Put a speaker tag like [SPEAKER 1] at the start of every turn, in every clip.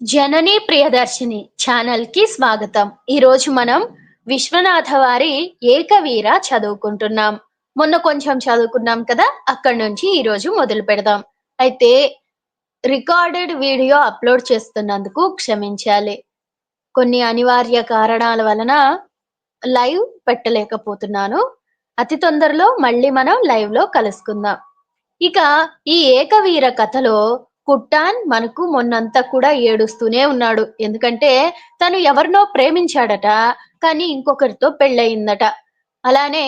[SPEAKER 1] జననీ Priyadarshini channel కి స్వాగతం. ఈరోజు మనం విశ్వనాథ వారి ఏకవీర చదువుకుంటున్నాం. మొన్న కొంచెం చదువుకున్నాం కదా, అక్కడి నుంచి ఈరోజు మొదలు పెడదాం. అయితే రికార్డెడ్ వీడియో అప్లోడ్ చేస్తున్నందుకు క్షమించాలి. కొన్ని అనివార్య కారణాల వలన లైవ్ పెట్టలేకపోతున్నాను. అతి తొందరలో మళ్ళీ మనం లైవ్ లో కలుసుకుందాం. ఇక ఈ ఏకవీర కథలో కుట్టాన్ మనకు మొన్నంతా కూడా ఏడుస్తూనే ఉన్నాడు. ఎందుకంటే తను ఎవరినో ప్రేమించాడట. కానీ ఇంకొకరితో పెళ్ళయిందట. అలానే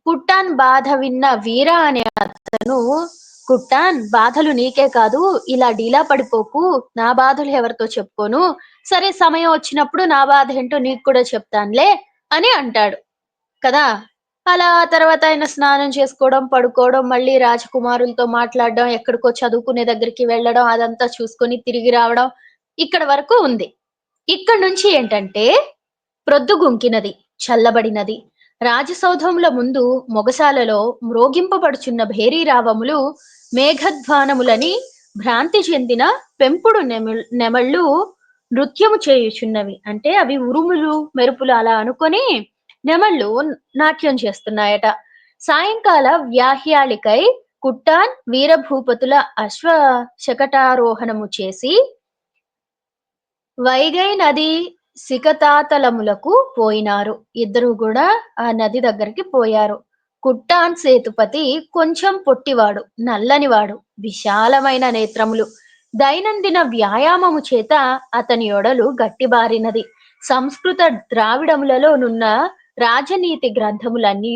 [SPEAKER 1] కుట్టాన్ బాధ విన్న వీర అనే అతను, కుట్టాన్ బాధలు నీకే కాదు, ఇలా డీలా పడిపోకు, నా బాధలు ఎవరితో చెప్పుకోను, సరే సమయం వచ్చినప్పుడు నా బాధ ఏంటో నీకు కూడా చెప్తానులే అని అంటాడు కదా. అలా తర్వాత ఆయన స్నానం చేసుకోవడం, పడుకోవడం, మళ్ళీ రాజకుమారులతో మాట్లాడడం, ఎక్కడికో చదువుకునే దగ్గరికి వెళ్ళడం, అదంతా చూసుకొని తిరిగి రావడం ఇక్కడ వరకు ఉంది. ఇక్కడి నుంచి ఏంటంటే ప్రొద్దుగుంకినది, చల్లబడినది. రాజసౌధముల ముందు మొగసాలలో మ్రోగింపబడుచున్న భేరీరావములు మేఘధ్వానములని భ్రాంతి చెందిన పెంపుడు నెమళ్ళు నృత్యము చేయుచున్నవి. అంటే అవి ఉరుములు మెరుపులు అలా అనుకొని నెమళ్ళు నాట్యం చేస్తున్నాయట. సాయంకాల వ్యాహ్యాళికై కుట్టాన్ వీరభూపతుల అశ్వ శకటారోహణము చేసి వైగై నది సికతాతలములకు పోయినారు. ఇద్దరు కూడా ఆ నది దగ్గరికి పోయారు. కుట్టాన్ సేతుపతి కొంచెం పొట్టివాడు, నల్లనివాడు, విశాలమైన నేత్రములు. దైనందిన వ్యాయామము చేత అతని ఒడలు గట్టిబారినది. సంస్కృత ద్రావిడములలోనున్న రాజనీతి గ్రంథములన్నీ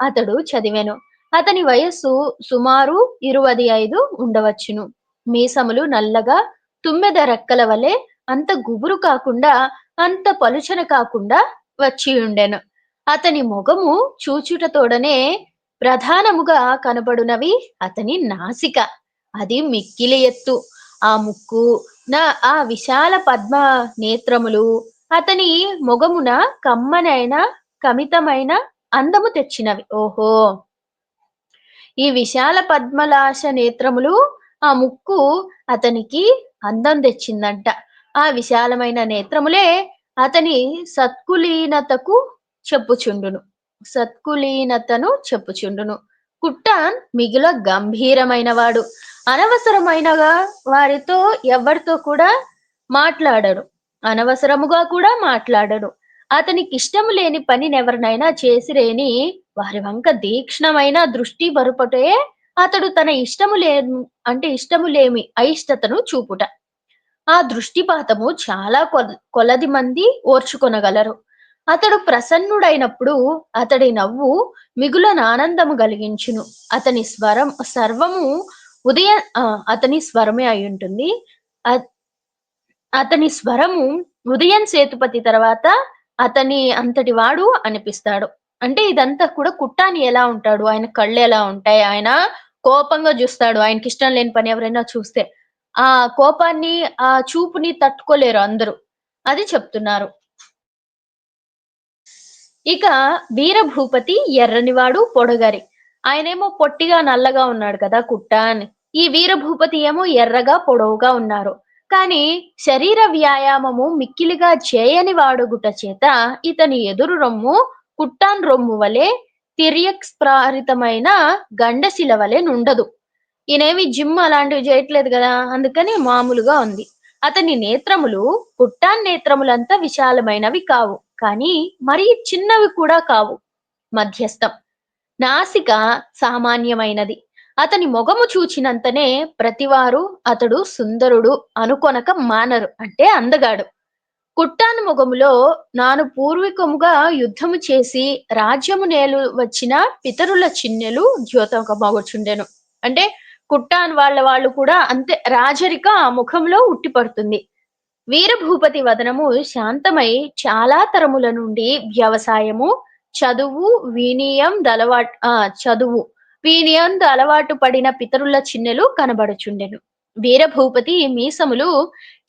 [SPEAKER 1] అతడు చదివెను. అతని వయస్సు సుమారు 25 ఉండవచ్చును. మీసములు నల్లగా తుమ్మెద రెక్కల వలె అంత గుబురు కాకుండా అంత పలుచన కాకుండా వచ్చి ఉండెను. అతని మొగము చూచుటతోడనే ప్రధానముగా కనబడునవి అతని నాసిక. అది మిక్కిలి ఎత్తు. ఆ ముక్కు, ఆ విశాల పద్మ నేత్రములు అతని మొగమున కమ్మనైన కమితమైన అందము తెచ్చినవి. ఓహో, ఈ విశాల పద్మలాశ నేత్రములు, ఆ ముక్కు అతనికి అందం తెచ్చిందంట. ఆ విశాలమైన నేత్రములే అతని సత్కులీనతకు చెప్పుచుండును సత్కులీనతను చెప్పుచుండును. కుట్టాన్ మిగుల గంభీరమైన వాడు. అనవసరమైన వారితో ఎవరితో కూడా మాట్లాడడు. అనవసరముగా కూడా మాట్లాడడు. అతనికి ఇష్టము లేని పనినెవరినైనా చేసిరేని వారి వంక తీక్ష్ణమైన దృష్టి బరుపటే అతడు తన ఇష్టము లేమి అయిష్టతను చూపుట. ఆ దృష్టిపాతము చాలా కొలది మంది ఓర్చుకొనగలరు. అతడు ప్రసన్నుడైనప్పుడు అతడి నవ్వు మిగులన ఆనందము కలిగించును. అతని స్వరం సర్వము ఉదయ అతని స్వరమే అయి ఉంటుంది. అతని స్వరము ఉదయం సేతుపతి తర్వాత అతని అంతటి వాడు అనిపిస్తాడు. అంటే ఇదంతా కూడా కుట్టాని ఎలా ఉంటాడు, ఆయన కళ్ళు ఎలా ఉంటాయి, ఆయన కోపంగా చూస్తాడు. ఆయనకి ఇష్టం లేని పని ఎవరైనా చూస్తే ఆ కోపాన్ని, ఆ చూపుని తట్టుకోలేరు అందరూ. అది చెప్తున్నారు. ఇక వీరభూపతి ఎర్రనివాడు, పొడగరి. ఆయనేమో పొట్టిగా నల్లగా ఉన్నాడు కదా కుట్టాన్. ఈ వీరభూపతి ఏమో ఎర్రగా పొడవుగా ఉన్నారు. కానీ శరీర వ్యాయామము మిక్కిలిగా చేయని వాడుగుట చేత ఇతని ఎదురు రొమ్ము కుట్టాన్ రొమ్ము వలె తిర్యక్స్ప్రారితమైన గండశిల వలె నుండదు. ఈయనేమి జిమ్ అలాంటివి చేయట్లేదు కదా, అందుకని మామూలుగా ఉంది. అతని నేత్రములు కుట్టాన్ నేత్రములంతా విశాలమైనవి కావు, కానీ మరీ చిన్నవి కూడా కావు, మధ్యస్థం. నాసిక సామాన్యమైనది. అతని మొగము చూచినంతనే ప్రతివారు అతడు సుందరుడు అనుకొనక మానరు. అంటే అందగాడు. కుట్టాను మొగములో నాను పూర్వికముగా యుద్ధము చేసి రాజ్యము నేలు వచ్చిన పితరుల చిన్నెలు ద్యోతకమగుచుండెను. అంటే కుట్టాన్ వాళ్ళు కూడా అంతే రాజరిక ఆ ముఖంలో ఉట్టిపడుతుంది. వీరభూపతి వదనము శాంతమై చాలా తరముల నుండి వ్యవసాయము, చదువు, వినియం దలవాటు చదువు వీనియందు అలవాటు పడిన పితరుల చిన్నెలు కనబడుచుండెను. వీరభూపతి మీసములు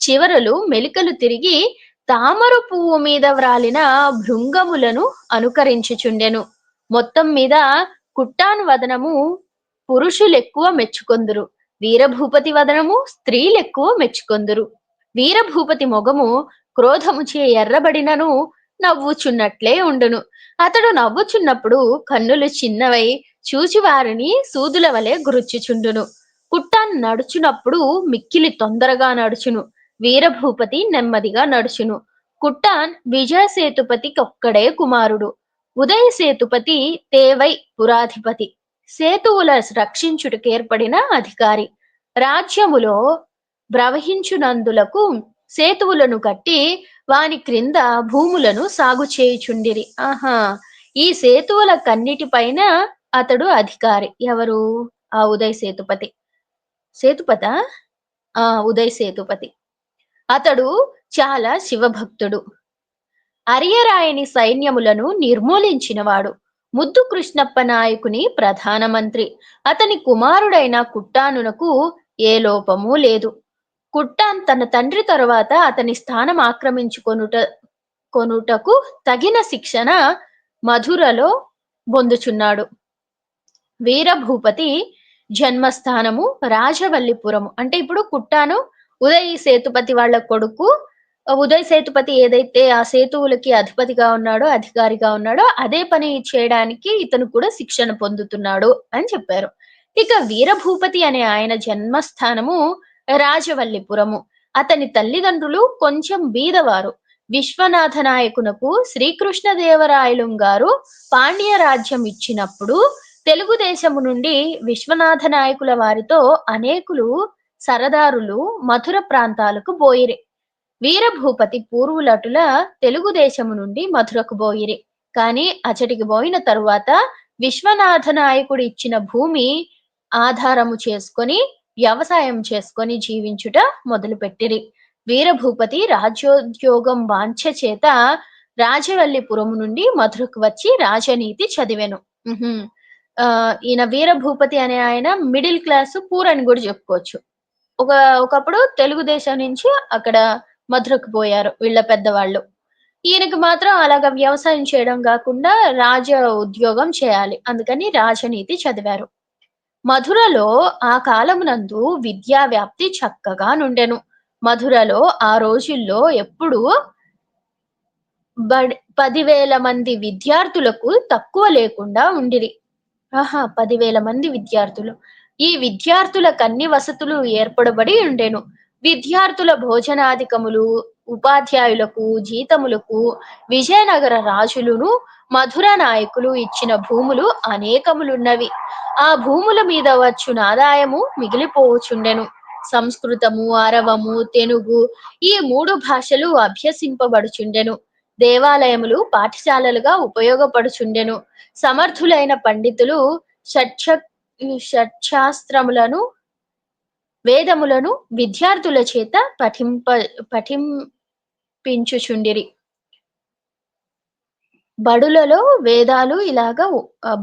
[SPEAKER 1] చివరలు మెలికలు తిరిగి తామర పువ్వు మీద వ్రాలిన భృంగములను అనుకరించుచుండెను. మొత్తం మీద కుట్టాను వదనము పురుషులెక్కువ మెచ్చుకొందురు, వీరభూపతి వదనము స్త్రీలెక్కువ మెచ్చుకొందురు. వీరభూపతి మొగము క్రోధముచే ఎర్రబడినను నవ్వుచున్నట్లే ఉండును. అతడు నవ్వుచున్నప్పుడు కన్నులు చిన్నవై చూచివారిని సూదుల వలె గురుచుచుండును. కుట్టాన్ నడుచునప్పుడు మిక్కిలి తొందరగా నడుచును. వీరభూపతి నెమ్మదిగా నడుచును. కుట్టాన్ విజయసేతుపతికొక్కడే కుమారుడు. ఉదయసేతుపతి తేవై పురాధిపతి. సేతువుల రక్షించుటకేర్పడిన అధికారి. రాజ్యములో ప్రవహించునందులకు సేతువులను కట్టి వాని క్రింద భూములను సాగు చేయుచుండిరి. ఆహా, ఈ సేతువుల కన్నిటిపైన అతడు అధికారి. ఎవరు? ఆ ఉదయ్ సేతుపతి. సేతుపత ఉదయ్ సేతుపతి. అతడు చాలా శివభక్తుడు. అరియరాయని సైన్యములను నిర్మూలించినవాడు. ముద్దు కృష్ణప్ప నాయకుని ప్రధానమంత్రి. అతని కుమారుడైన కుట్టానునకు ఏ లోపము లేదు. కుట్టాన్ తన తండ్రి తరువాత అతని స్థానం కొనుటకు తగిన శిక్షణ మధురలో పొందుచున్నాడు. వీరభూపతి జన్మస్థానము రాజవల్లిపురము. అంటే ఇప్పుడు కుట్టాను ఉదయ్ సేతుపతి వాళ్ళ కొడుకు. ఉదయ్ సేతుపతి ఏదైతే ఆ సేతువులకి అధిపతిగా ఉన్నాడో, అధికారిగా ఉన్నాడో, అదే పని చేయడానికి ఇతను కూడా శిక్షణ పొందుతున్నాడు అని చెప్పారు. ఇక వీరభూపతి అనే ఆయన జన్మస్థానము రాజవల్లిపురము. అతని తల్లిదండ్రులు కొంచెం బీదవారు. విశ్వనాథ నాయకునకు శ్రీకృష్ణదేవరాయలు గారు పాండ్య రాజ్యం ఇచ్చినప్పుడు తెలుగుదేశము నుండి విశ్వనాథ నాయకుల వారితో అనేకులు సరదారులు మధుర ప్రాంతాలకు బోయిరి. వీరభూపతి పూర్వులటుల తెలుగుదేశము నుండి మధురకు బోయిరి. కాని అచటికి పోయిన తరువాత విశ్వనాథ నాయకుడు ఇచ్చిన భూమి ఆధారము చేసుకొని వ్యవసాయం చేసుకొని జీవించుట మొదలుపెట్టిరి. వీరభూపతి రాజ్యోద్యోగం వాంఛ చేత రాజవల్లిపురము నుండి మధురకు వచ్చి రాజనీతి చదివెను. ఈయన వీరభూపతి అనే ఆయన మిడిల్ క్లాస్ పూర్ అని కూడా చెప్పుకోవచ్చు. ఒకప్పుడు తెలుగుదేశం నుంచి అక్కడ మధురకు పోయారు వీళ్ళ పెద్దవాళ్ళు. ఈయనకి మాత్రం అలాగా వ్యవసాయం చేయడం కాకుండా రాజ ఉద్యోగం చేయాలి. అందుకని రాజనీతి చదివారు. మధురలో ఆ కాలమునందు విద్యా వ్యాప్తి చక్కగా నుండెను. మధురలో ఆ రోజుల్లో ఎప్పుడు 10,000 మంది విద్యార్థులకు తక్కువ లేకుండా ఉండిరి. 10,000 మంది విద్యార్థులు. ఈ విద్యార్థులకు అన్ని వసతులు ఏర్పడబడి ఉండెను. విద్యార్థుల భోజనాధికములు, ఉపాధ్యాయులకు జీతములకు విజయనగర రాజులును మధుర నాయకులు ఇచ్చిన భూములు అనేకములున్నవి. ఆ భూముల మీద వచ్చున ఆదాయము మిగిలిపోవచుండెను. సంస్కృతము, అరవము, తెనుగు ఈ 3 భాషలు అభ్యసింపబడుచుండెను. దేవాలయములు పాఠశాలలుగా ఉపయోగపడుచుండెను. సమర్థులైన పండితులు షట్శాస్త్రములను, వేదములను విద్యార్థుల చేత పఠింపించుచుండిరి. బడులలో వేదాలు ఇలాగా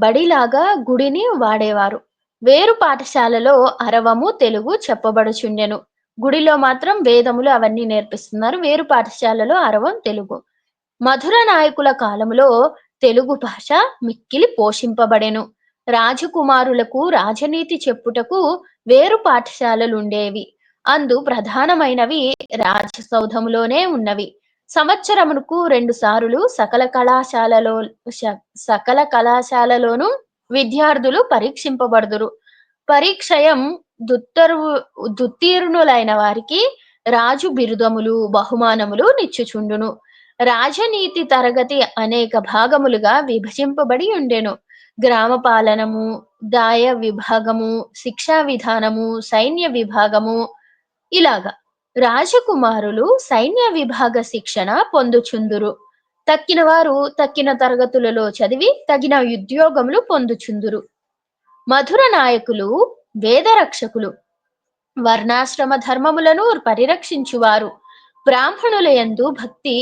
[SPEAKER 1] బడిలాగా గుడిని వాడేవారు. వేరు పాఠశాలలో అరవము, తెలుగు చెప్పబడుచుండెను. గుడిలో మాత్రం వేదములు అవన్నీ నేర్పిస్తున్నారు. వేరు పాఠశాలలో అరవం, తెలుగు. మధుర నాయకుల కాలములో తెలుగు భాష మిక్కిలి పోషింపబడెను. రాజకుమారులకు రాజనీతి చెప్పుటకు వేరు పాఠశాలలుండేవి. అందు ప్రధానమైనవి రాజసౌధములోనే ఉన్నవి. సంవత్సరమునకు 2 సారులు సకల కళాశాలలోనూ విద్యార్థులు పరీక్షింపబడుదురు. పరీక్షయం దుత్తీర్ణులైన వారికి రాజు బిరుదములు, బహుమానములు నిచ్చుచుండును. రాజనీతి తరగతి అనేక భాగములుగా విభజింపబడి ఉండెను. గ్రామ పాలనము, దాయ విభాగము, శిక్షా విధానము, సైన్య విభాగము ఇలాగా. రాజకుమారులు సైన్య విభాగ శిక్షణ పొందుచుందురు. తక్కిన వారు తక్కిన తరగతులలో చదివి తగిన ఉద్యోగములు పొందుచుందురు. మధుర నాయకులు వేదరక్షకులు, వర్ణాశ్రమ ధర్మములను పరిరక్షించువారు. బ్రాహ్మణుల యందు భక్తి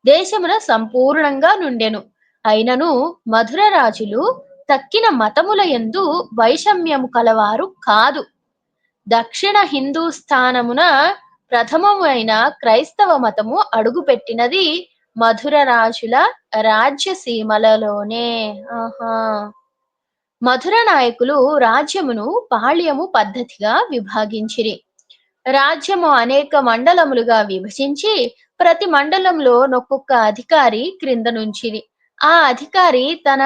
[SPEAKER 1] దేశమున సంపూర్ణంగా నుండెను. అయినను మధుర రాజులు తక్కిన మతముల యందు వైషమ్యము కలవారు కాదు. దక్షిణ హిందూస్థానమున ప్రథమమైన క్రైస్తవ మతము అడుగుపెట్టినది మధుర రాజుల రాజ్యసీమలలోనే. మధుర నాయకులు రాజ్యమును పాళ్యము పద్ధతిగా విభాగించిరి. రాజ్యము అనేక మండలములుగా విభజించి ప్రతి మండలంలో నొక్కొక్క అధికారి క్రింద నుంచిరి. ఆ అధికారి తన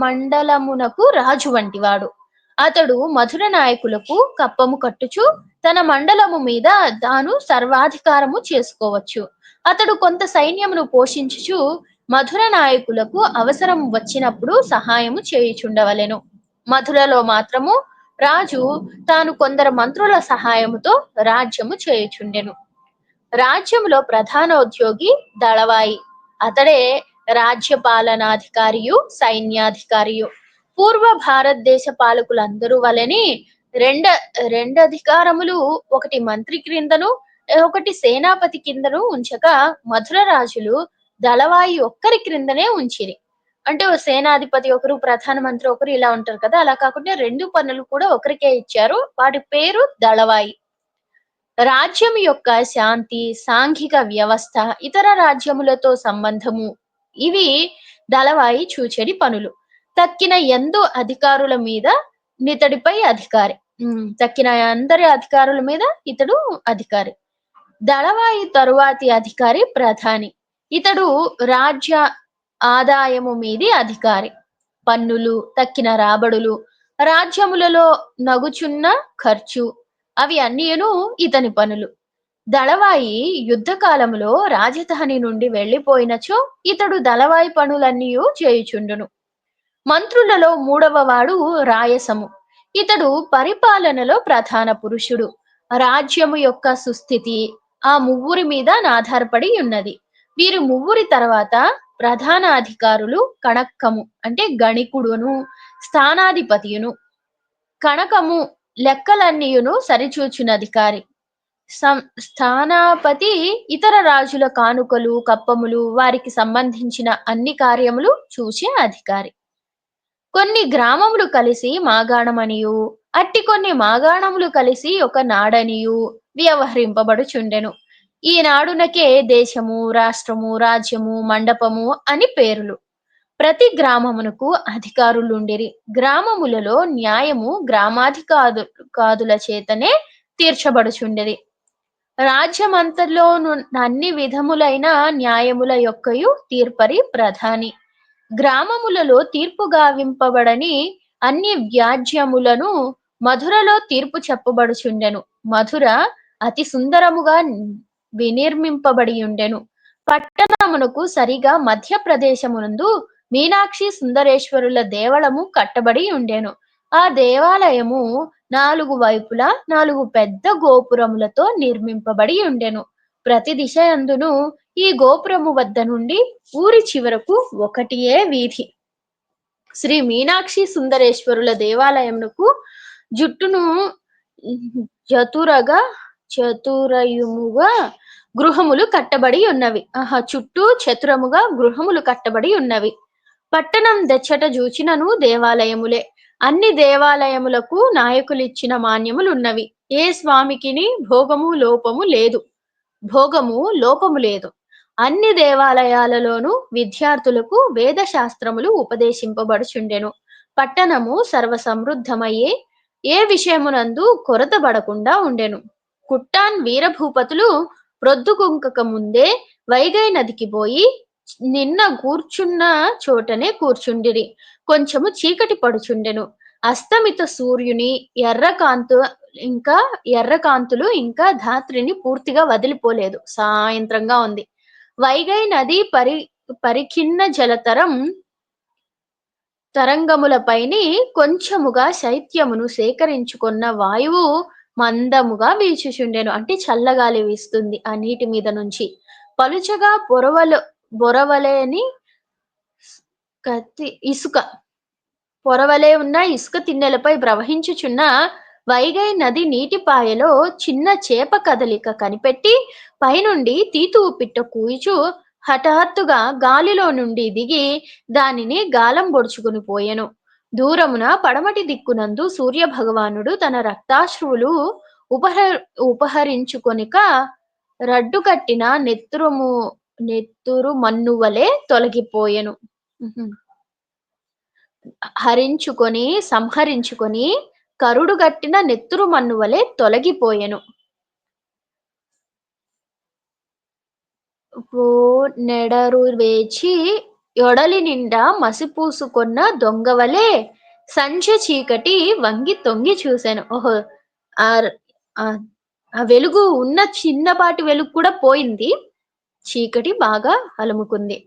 [SPEAKER 1] మండలమునకు రాజు వంటివాడు. అతడు మధుర నాయకులకు కప్పము కట్టుచు తన మండలము మీద తాను సర్వాధికారము చేసుకోవచ్చు. అతడు కొంత సైన్యమును పోషించుచు మధుర నాయకులకు అవసరం వచ్చినప్పుడు సహాయము చేయుచుండవలెను. మధురలో మాత్రము రాజు తాను కొందరు మంత్రుల సహాయముతో రాజ్యము చేయుచుండెను. రాజ్యములో ప్రధానోద్యోగి దళవాయి. అతడే రాజ్యపాలనాధికారియు, సైన్యాధికారియు. పూర్వ భారతదేశ పాలకులందరూ వలెని రెండ రెండధికారములు ఒకటి మంత్రి క్రిందను, ఒకటి సేనాపతి కిందను ఉంచగా మధుర రాజులు దళవాయి ఒక్కరి క్రిందనే ఉంచిరి. అంటే ఓ సేనాధిపతి ఒకరు, ప్రధానమంత్రి ఒకరు ఇలా ఉంటారు కదా! అలా కాకుండా 2 పనులు కూడా ఒకరికే ఇచ్చారు. వాటి పేరు దళవాయి. రాజ్యం యొక్క శాంతి, సాంఘిక వ్యవస్థ, ఇతర రాజ్యములతో సంబంధము ఇవి దళవాయి చూచెడి పనులు. తక్కిన ఎందు అధికారుల మీద నితడిపై అధికారి. తక్కిన అందరి అధికారుల మీద ఇతడు అధికారి. దళవాయి తరువాతి అధికారి ప్రధాని. ఇతడు రాజ్య ఆదాయము మీది అధికారి. పన్నులు, తక్కిన రాబడులు, రాజ్యములలో నగుచున్న ఖర్చు అవి అన్నియును ఇతని పనులు. దళవాయి యుద్ధ కాలములో రాజధాని నుండి వెళ్ళిపోయినచో ఇతడు దళవాయి పనులన్నీయు చేయుచుండును. మంత్రులలో మూడవ వాడు రాయసము. ఇతడు పరిపాలనలో ప్రధాన పురుషుడు. రాజ్యము యొక్క సుస్థితి ఆ ముగ్గురి మీద ఆధారపడి ఉన్నది. వీరు ముగ్గురి తర్వాత ప్రధాన అధికారులు కణక్కము అంటే గణికుడును, స్థానాధిపతియును. కణకము లెక్కలన్నీయును సరిచూచునధికారి. స్థానాపతి ఇతర రాజుల కానుకలు, కప్పములు, వారికి సంబంధించిన అన్ని కార్యములు చూసే అధికారి. కొన్ని గ్రామములు కలిసి మాగాణమనియు, అట్టి కొన్ని మాగాణములు కలిసి ఒక నాడనియు వ్యవహరింపబడుచుండెను. ఈ నాడునకే దేశము, రాష్ట్రము, రాజ్యము, మండపము అని పేరులు. ప్రతి గ్రామమునకు అధికారులుండిరి. గ్రామములలో న్యాయము గ్రామాధికారుల చేతనే తీర్చబడుచుండెది. రాజ్యమంతలోను అన్ని విధములైన న్యాయముల యొక్కయు తీర్పరి ప్రధాని. గ్రామములలో తీర్పు గావింపబడని అన్ని వ్యాజ్యములను మధురలో తీర్పు చెప్పబడుచుండెను. మధుర అతి సుందరముగా వినిర్మింపబడి ఉండెను. పట్టణమునకు సరిగా మధ్య ప్రదేశమునందు మీనాక్షి సుందరేశ్వరుల దేవళము కట్టబడి ఉండెను. ఆ దేవాలయము 4 వైపులా 4 పెద్ద గోపురములతో నిర్మింపబడి ఉండెను. ప్రతి దిశ యందును ఈ గోపురము వద్ద నుండి ఊరి చివరకు ఒకటియే వీధి. శ్రీ మీనాక్షి సుందరేశ్వరుల దేవాలయమునకు జుట్టును చతురయుముగా గృహములు కట్టబడి ఉన్నవి. చుట్టూ చతురముగా గృహములు కట్టబడి ఉన్నవి. పట్టణం దెచ్చట జూచినను దేవాలయములే. అన్ని దేవాలయములకు నాయకులిచ్చిన మాన్యములున్నవి. ఏ స్వామికిని భోగము లోపము లేదు. అన్ని దేవాలయాలలోనూ విద్యార్థులకు వేద శాస్త్రములు ఉపదేశింపబడుచుండెను. పట్టణము సర్వసమృద్ధమయ్యే ఏ విషయమునందు కొరత పడకుండా ఉండెను. కుట్టాన్ వీరభూపతులు ప్రొద్దుగుంకక ముందే వైగై నదికి పోయి నిన్న కూర్చున్న చోటనే కూర్చుండిరి. కొంచెము చీకటి పడుచుండెను. అస్తమిత సూర్యుని ఎర్రకాంతులు ఇంకా ధాత్రిని పూర్తిగా వదిలిపోలేదు. సాయంత్రంగా ఉంది. వైగై నది పరిఖిన్న జలతరం తరంగములపైని కొంచెముగా శైత్యమును సేకరించుకున్న వాయువు మందముగా వీచుచుండెను. అంటే చల్లగాలి వీస్తుంది ఆ నీటి మీద నుంచి. పలుచగా బొరవలేని ఇసుక పొరవలే ఉన్న ఇసుక తిన్నెలపై ప్రవహించుచున్న వైగై నది నీటిపాయలో చిన్న చేప కదలిక కనిపెట్టి పైనుండి తీతువు పిట్ట కూయిచు హఠాత్తుగా గాలిలో నుండి దిగి దానిని గాలం బొడుచుకుని పోయెను. దూరమున పడమటి దిక్కునందు సూర్య భగవానుడు తన రక్తాశ్రువులు ఉపహరించుకొనిక రడ్డుకట్టిన నెత్తురు మన్నువలే తొలగిపోయెను. సంహరించుకొని కరుడుగట్టిన నెత్తురు మన్నువలే తొలగిపోయెను. ఓ నెడరు వేచి యొడలి నిండా మసిపూసుకొన్న దొంగవలే సంచె చీకటి వంగి తొంగి చూశాను. ఓహో! ఆర్ ఆహ్, ఆ వెలుగు ఉన్న చిన్నపాటి వెలుగు కూడా పోయింది. చీకటి బాగా అలుముకుంది.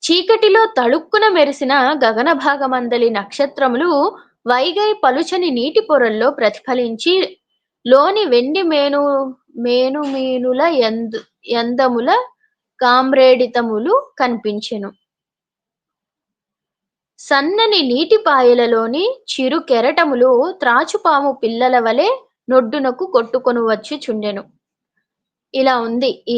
[SPEAKER 1] చీకటిలో తళుక్కున మెరిసిన గగన భాగమందలి నక్షత్రములు వైగై పలుచని నీటి పొరల్లో ప్రతిఫలించి లోని వెండి మేనుమీనుల యందముల కామ్రేడితములు కనిపించెను. సన్నని నీటి పాయలలోని చిరు కెరటములు త్రాచుపాము పిల్లల వలె నొడ్డునకు కొట్టుకొని వచ్చుచుండెను. ఇలా ఉంది. ఈ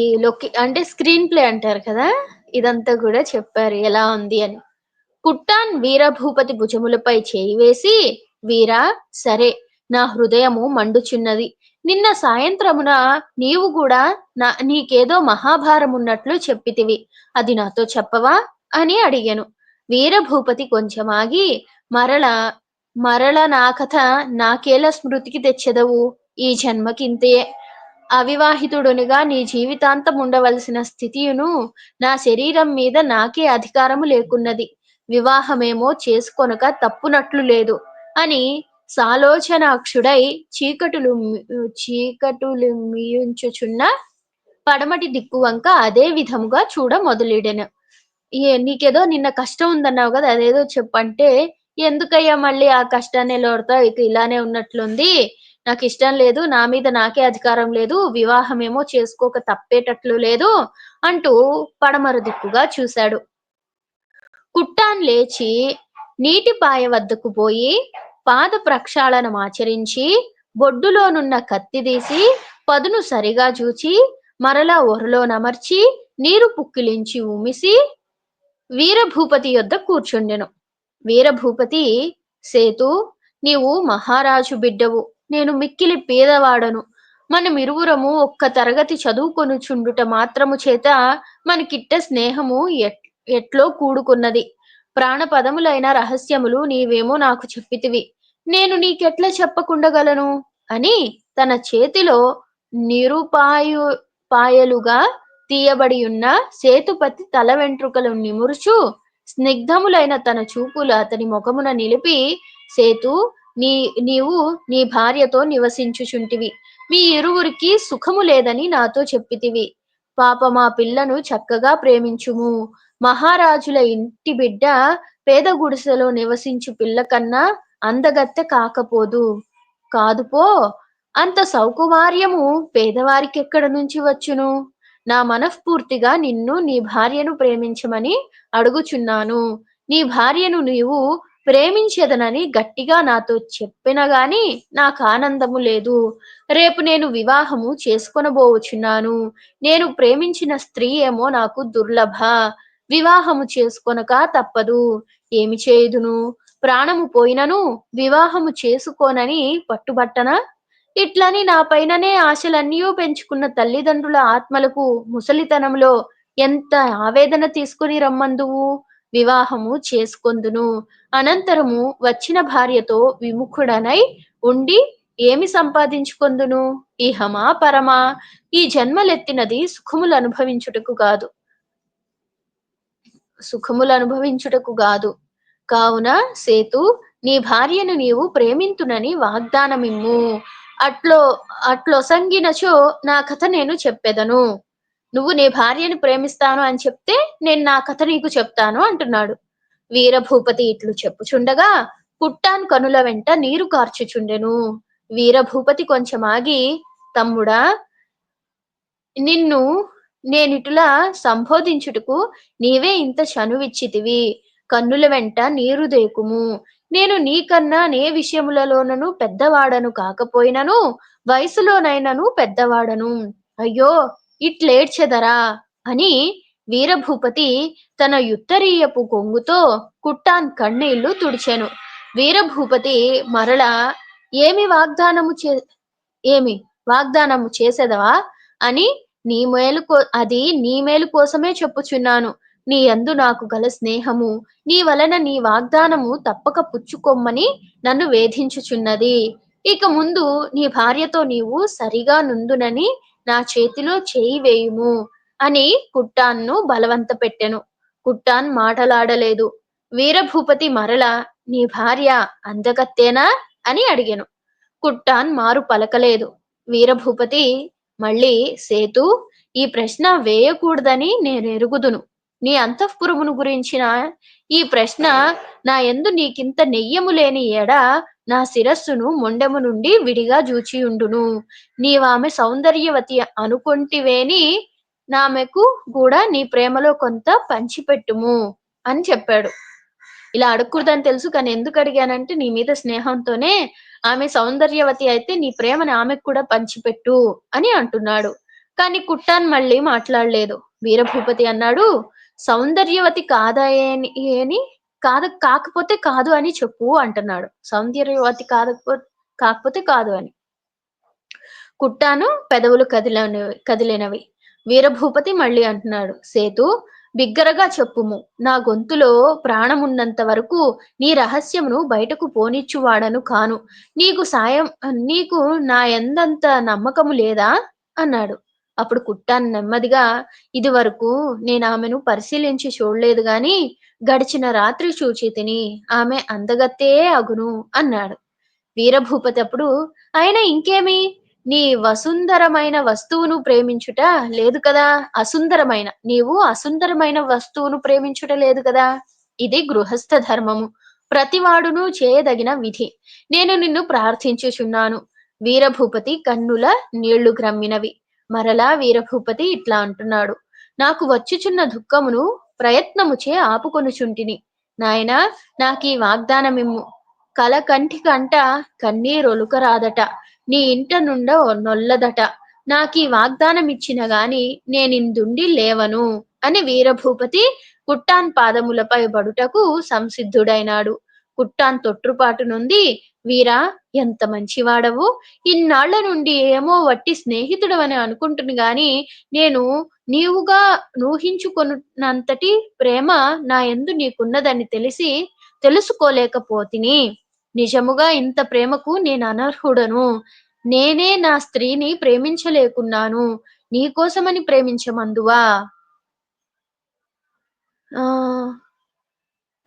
[SPEAKER 1] అంటే స్క్రీన్ ప్లే అంటారు కదా! ఇదంతా గూడా చెప్పారు ఎలా ఉంది అని. కుట్టాన్ వీరభూపతి భుజములపై చేయి వేసి, వీరా సరే, నా హృదయము మండుచున్నది. నిన్న సాయంత్రమున నీవు గూడా నీకేదో మహాభారమున్నట్లు చెప్పితివి. అది నాతో చెప్పవా? అని అడిగాను. వీరభూపతి కొంచెమాగి, మరల మరల నా కథ నాకేల స్మృతికి తెచ్చెదవు? ఈ జన్మకింతే. అవివాహితుడునిగా నీ జీవితాంతం ఉండవలసిన స్థితియును నా శరీరం మీద నాకే అధికారము లేకున్నది. వివాహమేమో చేసుకొనక తప్పునట్లు లేదు అని సాలోచనాక్షుడై చీకటులు మియుంచుచున్న పడమటి దిక్కు వంక అదే విధముగా చూడ మొదలెడెను. నీకేదో నిన్న కష్టం ఉందన్నావు గదా! అదేదో చెప్పంటే, ఎందుకయ్యా మళ్ళీ ఆ కష్టాన్నే లోడతావు? ఇక ఇలానే ఉన్నట్లుంది. నాకిష్టం లేదు. నా మీద నాకే అధికారం లేదు. వివాహమేమో చేసుకోక తప్పేటట్లు లేదు అంటూ పడమర దిక్కుగా చూశాడు. కుట్టాన్ లేచి నీటిపాయ వద్దకు పోయి పాద ప్రక్షాళనమాచరించి బొడ్డులోనున్న కత్తి తీసి పదును సరిగా చూచి మరలా ఒరలో నమర్చి నీరు పుక్కిలించి ఉమిసి వీరభూపతి యొద్ద కూర్చుండెను. వీరభూపతి సేతు, నీవు మహారాజు బిడ్డవు. నేను మిక్కిలి పేదవాడను. మనమిరువురము ఒక్క తరగతి చదువుకొనుచుండుట మాత్రము చేత మనకిట్ట స్నేహము ఎట్లో కూడుకున్నది. ప్రాణపదములైన రహస్యములు నీవేమో నాకు చెప్పితివి. నేను నీకెట్ల చెప్పకుండగలను? అని తన చేతిలో నిరుపాయు పాయలుగా తీయబడియున్న సేతుపతి తల వెంట్రుకలు నిమురుచు స్నిగ్ధములైన తన చూపులు అతని మొఖమున నిలిపి, సేతు, నీ నీవు నీ భార్యతో నివసించుచుంటివి. మీ ఇరువురికి సుఖము లేదని నాతో చెప్పితివి. పాపం ఆ పిల్లను చక్కగా ప్రేమించుము. మహారాజుల ఇంటి బిడ్డ పేద గుడిసెలో నివసించు పిల్ల కన్నా అందగత్తె కాకపోదు. కాదు పో. అంత సౌకుమార్యము పేదవారికెక్కడ నుంచి వచ్చును? నా మనఃపూర్తిగా నిన్ను నీ భార్యను ప్రేమించమని అడుగుచున్నాను. నీ భార్యను నీవు ప్రేమించెదనని గట్టిగా నాతో చెప్పిన గాని నాకానందము లేదు. రేపు నేను వివాహము చేసుకొనబోవుచున్నాను. నేను ప్రేమించిన స్త్రీ ఏమో నాకు దుర్లభ. వివాహము చేసుకొనక తప్పదు. ఏమి చేయుదును? ప్రాణము పోయినను వివాహము చేసుకోనని పట్టుబట్టనా? ఇట్లని నా పైననే ఆశలన్నీయూ పెంచుకున్న తల్లిదండ్రుల ఆత్మలకు ముసలితనంలో ఎంత ఆవేదన తీసుకుని రమ్మందువు? వివాహము చేసుకొందును. అనంతరము వచ్చిన భార్యతో విముఖుడనై ఉండి ఏమి సంపాదించుకొందును? ఇహమా పరమా? ఈ జన్మలెత్తినది సుఖములనుభవించుటకు గాదు. కావున సేతు, నీ భార్యను నీవు ప్రేమింతునని వాగ్దానమిమ్ము. అట్లో అట్లొసంగినచో నా కథ నేను చెప్పెదను. నువ్వు నీ భార్యను ప్రేమిస్తాను అని చెప్తే నేను నా కథ నీకు చెప్తాను అంటున్నాడు. వీరభూపతి ఇట్లు చెప్పుచుండగా పుట్టాన్ కనుల వెంట నీరు కార్చుచుండెను. వీరభూపతి కొంచెమాగి, తమ్ముడా, నిన్ను నేనిటులా సంబోధించుటకు నీవే ఇంత చనువిచ్చితివి. కన్నుల వెంట నీరు దేకుము. నేను నీకన్నా నే విషయములలోనను పెద్దవాడను కాకపోయినను వయసులోనైనను పెద్దవాడను. అయ్యో, ఇట్లేడ్చెదరా అని వీరభూపతి తన యుత్తరీయపు కొంగుతో కుట్టాన్ కన్నీళ్లు తుడిచెను. వీరభూపతి మరలా ఏమి వాగ్దానము చే ఏమి వాగ్దానము చేసెదవా అని అది నీ మేలు కోసమే చెప్పుచున్నాను. నీ యందు నాకు గల స్నేహము నీ వలన నీ వాగ్దానము తప్పక పుచ్చుకొమ్మని నన్ను వేధించుచున్నది. ఇక ముందు నీ భార్యతో నీవు సరిగా నుందునని నా చేతిలో చేయి వేయుము. అని కుట్టాన్ను బలవంత పెట్టెను. కుట్టాన్ మాటలాడలేదు. వీరభూపతి మరలా నీ భార్య అందగత్తేనా అని అడిగెను. కుట్టాన్ మారు పలకలేదు. వీరభూపతి మళ్ళీ సేతు ఈ ప్రశ్న వేయకూడదని నేనెరుగుదును. నీ అంతఃపురమును గురించిన ఈ ప్రశ్న నా యందు నీకింత నెయ్యము లేని ఎడ నా శిరస్సును మొండెము నుండి విడిగా జూచియుండును. నీవామె సౌందర్యవతి అనుకొంటివేని నామెకు కూడా నీ ప్రేమలో కొంత పంచిపెట్టుము అని చెప్పాడు. ఇలా అడగకూడదని తెలుసు కానీ ఎందుకు అడిగానంటే నీ మీద స్నేహంతోనే ఆమె సౌందర్యవతి అయితే నీ ప్రేమని ఆమెకు కూడా పంచిపెట్టు అని అంటున్నాడు. కానీ కుట్టాన్ మళ్ళీ మాట్లాడలేదు. వీరభూపతి అన్నాడు సౌందర్యవతి కాదని కాకపోతే కాదు అని చెప్పు అంటున్నాడు. సౌందర్యవతి కాకపోతే కాదు అని. కుట్టాను పెదవులు కదిలినవి. వీరభూపతి మళ్ళీ అంటున్నాడు సేతు బిగ్గరగా చెప్పుము. నా గొంతులో ప్రాణమున్నంత వరకు నీ రహస్యమును బయటకు పోనిచ్చువాడను కాను. నీకు నా ఎందంత నమ్మకము లేదా అన్నాడు. అప్పుడు కుట్టాన్ నెమ్మదిగా ఇది వరకు నేనామెను పరిశీలించి చూడలేదు గాని గడిచిన రాత్రి చూచితిని. ఆమె అందగత్తే అగును అన్నాడు. వీరభూపతి అప్పుడు అయినా ఇంకేమి నీ వసుందరమైన వస్తువును ప్రేమించుట లేదు కదా. నీవు అసుందరమైన వస్తువును ప్రేమించుట లేదు కదా. ఇది గృహస్థ ధర్మము, ప్రతివాడును చేయదగిన విధి. నేను నిన్ను ప్రార్థించుచున్నాను. వీరభూపతి కన్నుల నీళ్లు గ్రమ్మినవి. మరలా వీరభూపతి ఇట్లా అంటున్నాడు. నాకు వచ్చుచున్న దుఃఖమును ప్రయత్నముచే ఆపుకొనుచుంటిని. నాయనా నాకీ వాగ్దానమిమ్ము. కల కంటి కంట కన్నీరొలుకరాదట. నీ ఇంట నుండ నొల్లదట. నాకీ వాగ్దానం ఇచ్చిన గాని నేనిందుండి లేవను అని వీరభూపతి కుట్టాన్ పాదములపై బడుటకు సంసిద్ధుడైనాడు. కుట్టాన్ తొట్రుపాటు నుండి వీరా ఎంత మంచివాడవు. ఇన్నాళ్ల నుండి ఏమో వట్టి స్నేహితుడవని అనుకుంటును గాని నేను నీవుగా నూహించుకొనున్నంతటి ప్రేమ నా యందు నీకున్నదని తెలుసుకోలేకపోతిని. నిజముగా ఇంత ప్రేమకు నేను అనర్హుడను. నేనే నా స్త్రీని ప్రేమించలేకున్నాను. నీకోసమని ప్రేమించమందువా? ఆ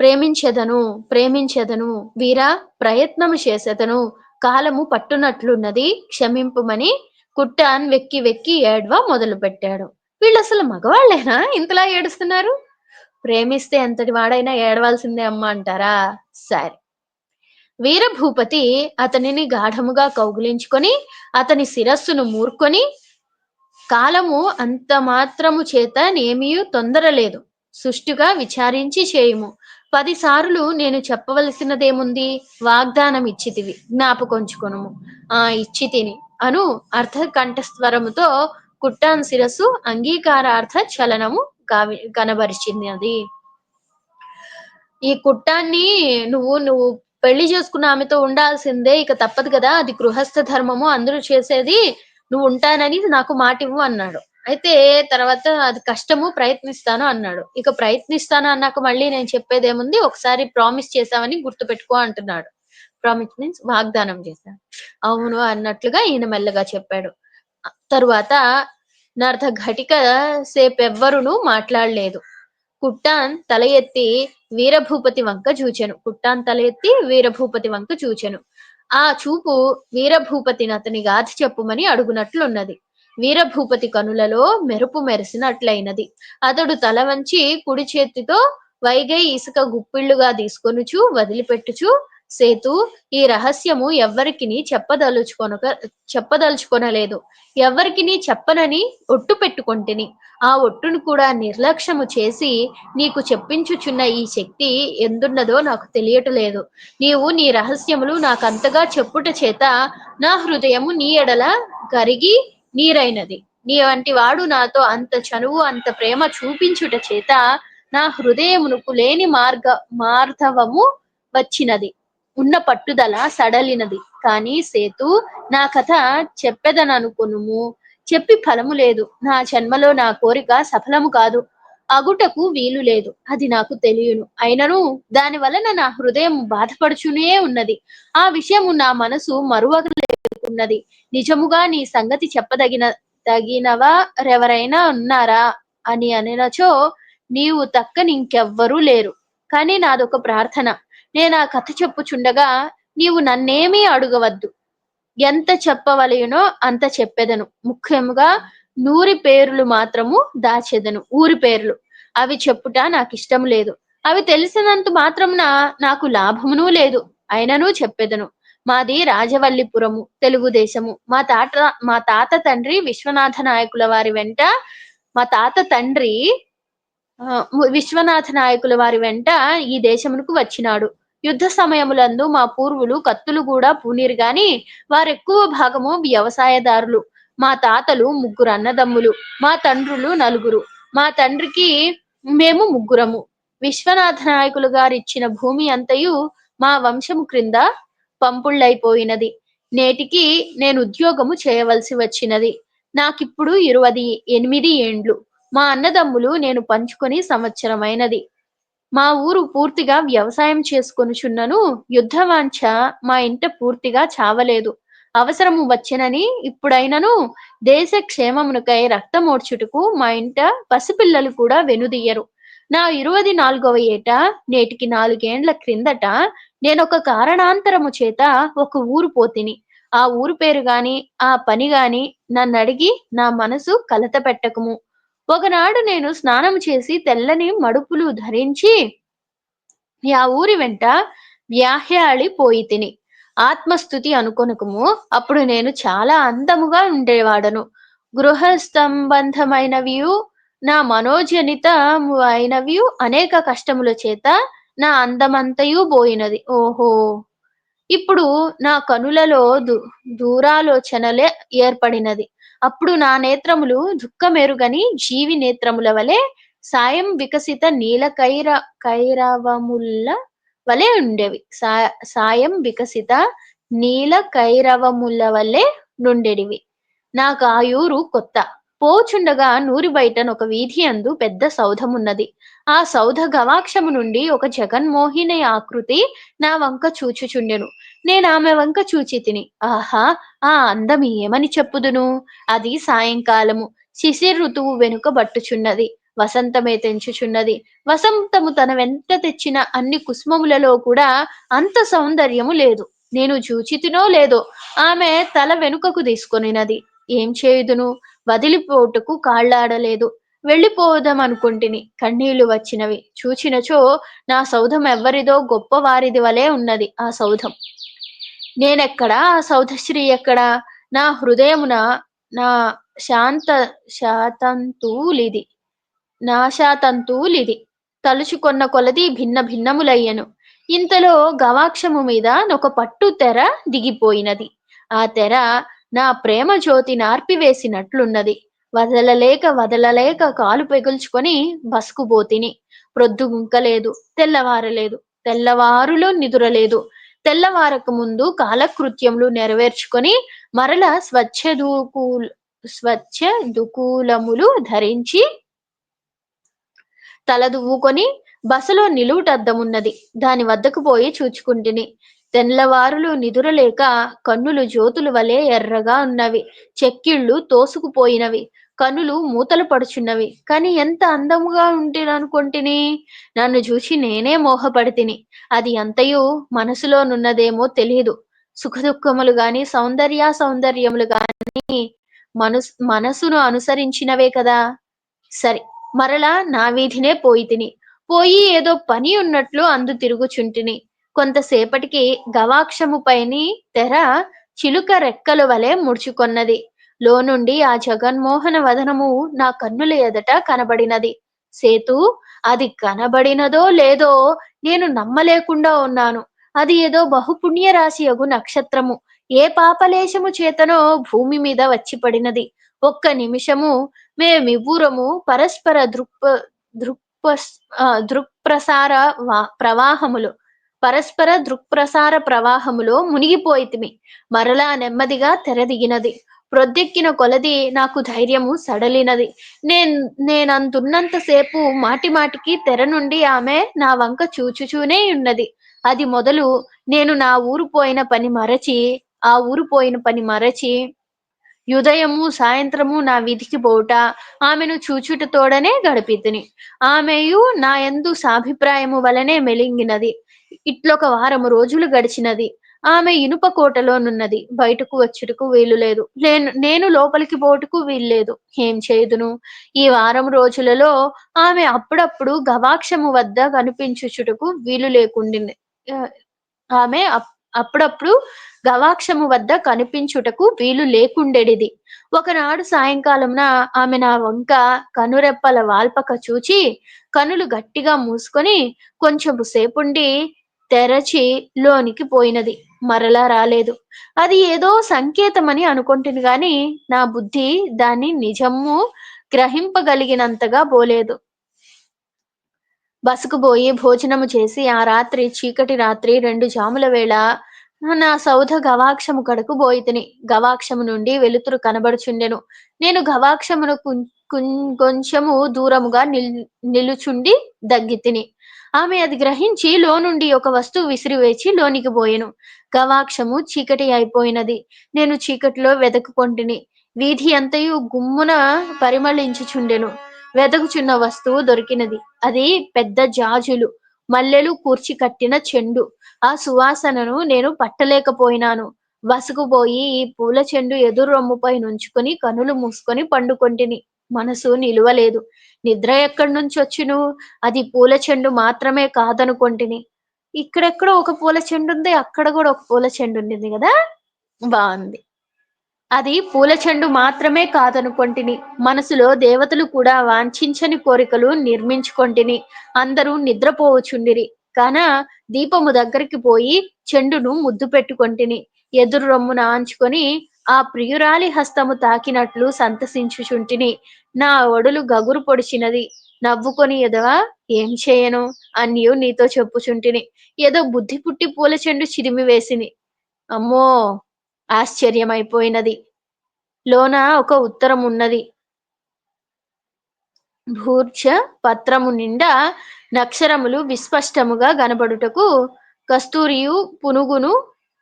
[SPEAKER 1] ప్రేమించెదను వీరా ప్రయత్నము చేసెదను. కాలము పట్టునట్లున్నది క్షమింపుమని కుట్టాన్ వెక్కి వెక్కి ఏడ్వ మొదలు పెట్టాడు. వీళ్ళు అసలు మగవాళ్ళేనా ఇంతలా ఏడుస్తున్నారు? ప్రేమిస్తే ఎంతటి వాడైనా ఏడవాల్సిందే అమ్మ అంటారా? సరే. వీరభూపతి అతనిని గాఢముగా కౌగిలించుకొని అతని శిరస్సును మూర్కొని కాలము అంత మాత్రము చేత నేమియూ తొందరలేదు. సుష్టుగా విచారించి చేయుము. 10 సార్లు నేను చెప్పవలసినదేముంది? వాగ్దానం ఇచ్చితివి జ్ఞాపకొంచుకొనుము. ఇచ్చి తిని అను అర్ధ కంఠస్వరముతో కుట్టాన్ శిరస్సు అంగీకారార్థ చలనము కనబరిచినది. ఈ కుట్టాన్ని నువ్వు పెళ్లి చేసుకున్న ఆమెతో ఉండాల్సిందే, ఇక తప్పదు కదా, అది గృహస్థ ధర్మము, అందరూ చేసేది, నువ్వు ఉంటానని నాకు మాట ఇవ్వు అన్నాడు. అయితే తర్వాత అది కష్టము, ప్రయత్నిస్తాను అన్నాడు. ఇక ప్రయత్నిస్తాను అన్నాక మళ్ళీ నేను చెప్పేదేముంది, ఒకసారి ప్రామిస్ చేశామని గుర్తు పెట్టుకో అంటున్నాడు. ప్రామిస్ మీన్స్ వాగ్దానం చేశాను. అవును అన్నట్లుగా ఈయన మెల్లగా చెప్పాడు. తరువాత నర్ధ ఘటిక సేపెవ్వరును మాట్లాడలేదు. కుట్టాన్ తల ఎత్తి వీరభూపతి వంక చూచెను. ఆ చూపు వీరభూపతిని అతని గాథ చెప్పుమని అడుగునట్లున్నది. వీరభూపతి కనులలో మెరుపు మెరిసినట్లయినది. అతడు తల వంచి కుడి చేతితో వైగై ఇసుక గుప్పిళ్లుగా తీసుకొనుచు వదిలిపెట్టుచు సేతు ఈ రహస్యము ఎవ్వరికిని చెప్పదలుచుకొనలేదు. ఎవ్వరికిని చెప్పనని ఒట్టు పెట్టుకొంటిని. ఆ ఒట్టును కూడా నిర్లక్ష్యము చేసి నీకు చెప్పించుచున్న ఈ శక్తి ఎందున్నదో నాకు తెలియటలేదు. నీవు నీ రహస్యములు నాకంతగా చెప్పుట చేత నా హృదయము నీ ఎడల కరిగి నీరైనది. నీ వంటి వాడు నాతో అంత చనువు అంత ప్రేమ చూపించుట చేత నా హృదయమునకు లేని మార్ధవము వచ్చినది. ఉన్న పట్టుదల సడలినది. కానీ సేతు నా కథ చెప్పెదననుకొనుము. చెప్పి ఫలము లేదు. నా జన్మలో నా కోరిక సఫలము కాదు, అగుటకు వీలు లేదు. అది నాకు తెలియను. అయినను దాని వలన నా హృదయం బాధపడుచునే ఉన్నది. ఆ విషయము నా మనసు మరువగలేకున్నది. నిజముగా నీ సంగతి తగినవారెవరైనా ఉన్నారా అని అనినచో, నీవు తక్కని ఇంకెవ్వరూ లేరు. కానీ నాదొక ప్రార్థన. నేనా కథ చెప్పుచుండగా నీవు నన్నేమీ అడుగవద్దు. ఎంత చెప్పవలెనునో అంత చెప్పెదను. ముఖ్యముగా నూరి పేరులు మాత్రము దాచెదను. ఊరి పేర్లు. అవి చెప్పుట నాకిష్టము లేదు. అవి తెలిసినంత మాత్రమున నాకు లాభమునూ లేదు. అయినను చెప్పెదను. మాది రాజవల్లిపురము, తెలుగుదేశము. మా తాత తండ్రి విశ్వనాథ నాయకుల వారి వెంట మా తాత తండ్రి విశ్వనాథ నాయకుల వారి వెంట ఈ దేశమునకు వచ్చినాడు. యుద్ధ సమయములందు మా పూర్వులు కత్తులు గూడా పూనిరు గాని వారెక్కువ భాగము వ్యవసాయదారులు. మా తాతలు ముగ్గురు అన్నదమ్ములు. మా తండ్రులు నలుగురు. మా తండ్రికి మేము ముగ్గురము. విశ్వనాథ నాయకులు గారిచ్చిన భూమి అంతయు మా వంశము క్రింద పంపుళ్ళైపోయినది. నేటికి నేను ఉద్యోగము చేయవలసి వచ్చినది. నాకిప్పుడు 28 ఏండ్లు. మా అన్నదమ్ములు నేను పంచుకొని సంవత్సరమైనది. మా ఊరు పూర్తిగా వ్యవసాయం చేసుకొనుచున్నను. యుద్ధవాంఛ మా ఇంట పూర్తిగా చావలేదు. అవసరము వచ్చెనని ఇప్పుడైనను దేశ క్షేమమునకై రక్తమోడ్చుటకు మా ఇంట పసిపిల్లలు కూడా వెనుదియ్యరు. నా 24వ ఏట నేటికి 4 ఏండ్ల క్రిందట నేనొక కారణాంతరము చేత ఒక ఊరు పోతిని. ఆ ఊరు పేరు గాని ఆ పని గాని నన్నడిగి నా మనసు కలత పెట్టకుము. ఒకనాడు నేను స్నానము చేసి తెల్లని మడుపులు ధరించి ఆ ఊరి వెంట వ్యాహ్యాళి పోయితిని. ఆత్మస్థుతి అనుకొనకుము. అప్పుడు నేను చాలా అందముగా ఉండేవాడను. గృహసంబంధమైనవియు నా మనోజనితమైనవియు అనేక కష్టముల చేత నా అందమంతయు బోయినది. ఓహో! ఇప్పుడు నా కనులలో దూరాలోచనలే ఏర్పడినది. అప్పుడు నా నేత్రములు దుఃఖమెరుగని జీవి నేత్రముల వలె సాయం వికసిత కైరవముల వలె ఉండేవి. సాయం వికసిత నీల కైరవముల వలె నుండెడివి. నాకు ఆ యూరు కొత్త. పోచుండగా నూరి బయటనొక వీధి అందు పెద్ద సౌధమున్నది. ఆ సౌధ గవాక్షము నుండి ఒక జగన్మోహిని ఆకృతి నా వంక చూచుచుండెను. నేనామె వంక చూచితిని. ఆహా! ఆ అందం ఏమని చెప్పుదును? అది సాయంకాలము. శిశిర్ ఋతువు వెనుక బట్టుచున్నది. వసంతమే తెంచుచున్నది. వసంతము తన వెంట తెచ్చిన అన్ని కుసుమములలో కూడా అంత సౌందర్యము లేదు. నేను చూచితినో లేదో ఆమె తల వెనుకకు తీసుకొనినది. ఏం చేయుదును? వదిలిపోటుకు కాళ్ళాడలేదు. వెళ్ళిపోదామనుకుంటిని. కన్నీళ్లు వచ్చినవి. చూచినచో నా సౌధం ఎవ్వరిదో గొప్పవారిది వలె ఉన్నది ఆ సౌధం. నేనెక్కడా? ఆ సౌధశ్రీ ఎక్కడా? నా హృదయమున నా శాంత శాతంతులిది నాశాతంతువులిది. తలుచుకొన్న కొలది భిన్న భిన్నములయ్యెను. ఇంతలో గవాక్షము మీద నొక పట్టు తెర దిగిపోయినది. ఆ తెర నా ప్రేమ జ్యోతి నార్పివేసినట్లున్నది. వదలలేక కాలు పెగుల్చుకొని బస్కుబోతిని. ప్రొద్దుగుంకలేదు. తెల్లవారలేదు. తెల్లవారులో నిదురలేదు. తెల్లవారక ముందు కాలకృత్యములు నెరవేర్చుకొని మరల స్వచ్ఛదుకూలములు ధరించి తల దువ్వుకొని బసలో నిలువుటద్దమున్నది. దాని వద్దకు పోయి చూచుకుంటిని. తెల్లవారులు నిదురలేక కన్నులు జ్యోతుల వలె ఎర్రగా ఉన్నవి. చెక్కిళ్ళు తోసుకుపోయినవి. కనులు మూతలు పడుచున్నవి. కాని ఎంత అందముగా ఉంటిననుకొంటిని. నన్ను చూచి నేనే మోహపడితిని. అది అంతయు మనసులోనున్నదేమో తెలియదు. సుఖదుఖములు గాని సౌందర్యములు గాని మనసును అనుసరించినవే కదా. సరి మరలా నా వీధినే పోయితిని. పోయి ఏదో పని ఉన్నట్లు అందు తిరుగుచుంటిని. కొంతసేపటికి గవాక్షము పైని తెర చిలుక రెక్కల వలె ముడుచుకొన్నది. లోనుండి ఆ జగన్మోహన వదనము నా కన్నుల ఎదట కనబడినది. సేతు, అది కనబడినదో లేదో నేను నమ్మలేకుండా ఉన్నాను. అది ఏదో బహుపుణ్యరాశియగు నక్షత్రము. ఏ పాపలేశము చేతనో భూమి మీద వచ్చి పడినది. ఒక్క నిమిషము మేమివ్వురము పరస్పర దృక్ప్రసార ప్రవాహములు పరస్పర ప్రవాహములో మునిగిపోయితిమి. మరలా నెమ్మదిగా తెరదిగినది. ప్రొద్దెక్కిన కొలది నాకు ధైర్యము సడలినది. నేనంతున్నంతసేపు మాటిమాటికి తెర నుండి ఆమె నా వంక చూచుచూనే ఉన్నది. అది మొదలు నేను ఆ ఊరు పోయిన పని మరచి ఉదయము, సాయంత్రము నా విధికి బోవుట, ఆమెను చూచుట తోడనే గడిపితిని. ఆమెయు నా యందు సాభిప్రాయము వలనే మెలింగినది. ఇట్లొక వారము రోజులు గడిచినది. ఆమె ఇనుప కోటలోనున్నది. బయటకు వచ్చుటకు వీలు లేదు. నేను లోపలికి పోవుటకు వీల్లేదు. ఏం చేయుదును? ఈ వారం రోజులలో ఆమె అప్పుడప్పుడు గవాక్షము వద్ద కనిపించుచుటకు వీలు లేకుండింది. ఆహ్, ఆమె అప్పుడప్పుడు గవాక్షము వద్ద కనిపించుటకు వీలు లేకుండెడిది. ఒకనాడు సాయంకాలమున ఆమె నా వంక కనురెప్పల వాల్పక చూచి, కనులు గట్టిగా మూసుకొని కొంచెపు సేపుండి తెరచి లోనికి పోయినది. మరలా రాలేదు. అది ఏదో సంకేతమని అనుకొంటిని గాని, నా బుద్ధి దాన్ని నిజము గ్రహింపగలిగినంతగా బోలేదు. బసకు బోయి భోజనము చేసి ఆ రాత్రి చీకటి రాత్రి 2 జాముల వేళ నా సౌధ గవాక్షము కడకు బోయితిని. గవాక్షము నుండి వెలుతురు కనబడుచుండెను. నేను గవాక్షమును కొంచెము దూరముగా నిలుచుండి దగ్గితిని. ఆమె అది గ్రహించి లోనుండి ఒక వస్తువు విసిరివేచి లోనికి బోయెను. గవాక్షము చీకటి అయిపోయినది. నేను చీకటిలో వెదకుకొంటిని. వీధి అంతయు గుమ్మున పరిమళించుచుండెను. వెదకుచున్న వస్తువు దొరికినది. అది పెద్ద జాజులు, మల్లెలు కూర్చి కట్టిన చెండు. ఆ సువాసనను నేను పట్టలేకపోయినాను. వసుకుబోయి ఈ పూల చెండు ఎదురు రొమ్ముపై నుంచుకొని కనులు మూసుకొని పండుకొంటిని. మనసు నిలువలేదు. నిద్ర ఎక్కడి నుంచొచ్చును? అది పూల చెండు మాత్రమే కాదనుకొంటిని. ఇక్కడెక్కడో ఒక పూల చెండుంది. అక్కడ గూడా ఒక పూల చెండుండింది గదా! బావుంది. అది పూల చెండు మాత్రమే కాదనుకొంటిని. మనసులో దేవతలు కూడా వాంఛించని కోరికలు నిర్మించుకొంటిని. అందరూ నిద్రపోవుచుండిరి. కాన దీపము దగ్గరికి పోయి చెండును ముద్దు పెట్టుకొంటిని. ఎదురు రొమ్మున ఆంచుకొని ఆ ప్రియురాలి హస్తము తాకినట్లు సంతసించుచుంటిని. నా ఒడులు గగురు పొడిచినది. నవ్వుకొని ఎదవా ఏం చేయను అన్యు నీతో చెప్పుచుంటిని. ఏదో బుద్ధి పుట్టి పూల చెండు చిదిమి వేసిని. అమ్మో! ఆశ్చర్యమైపోయినది. లోన ఒక ఉత్తరమున్నది. భూర్జ పత్రము నిండా నక్షరములు విస్పష్టముగా గనబడుటకు కస్తూరియు పునుగును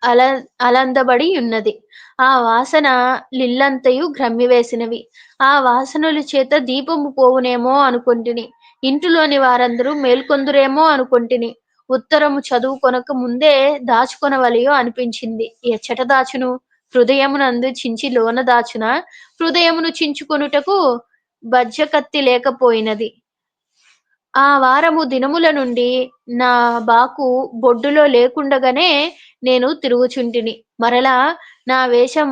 [SPEAKER 1] అల అలందబడి యున్నది. ఆ వాసన లిల్లంతయు గ్రమ్మివేసినవి. ఆ వాసనలు చేత దీపము పోవునేమో అనుకొంటిని. ఇంటిలోని వారందరూ మేల్కొందురేమో అనుకొంటిని. ఉత్తరము చదువుకొనక ముందే దాచుకొనవలెయో అనిపించింది. ఎచ్చట దాచును? హృదయమునందు చించి లోన దాచునా? హృదయమును చించుకొనుటకు బజ్జకత్తి లేకపోయినది. ఆ వారము దినముల నుండి నా బాకు బొడ్డులో లేకుండగనే నేను తిరుగుచుంటిని. నా వేషం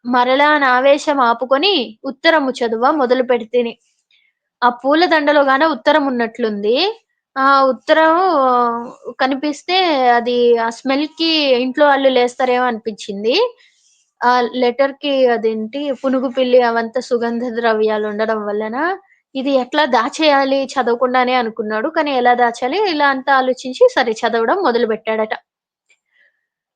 [SPEAKER 1] మరలా నా వేషం ఆపుకొని ఉత్తరము చదువ మొదలుపెడితిని. ఆ పూల దండలో గాన ఉత్తరం ఉన్నట్లుంది. ఆ ఉత్తరం కనిపిస్తే అది ఆ స్మెల్‌కి ఇంట్లో వాళ్ళు లేస్తారేమో అనిపిచ్చింది. ఆ లెటర్‌కి అదేంటి పునుగు పిల్లి అవంతా సుగంధ ద్రవ్యాలు ఉండడం వల్లన ఇది ఎట్లా దాచేయాలి చదవకుండానే అనుకున్నాడు. కానీ ఎలా దాచాలి ఇలా అంతా ఆలోచించి సరే చదవడం మొదలుపెట్టాడట.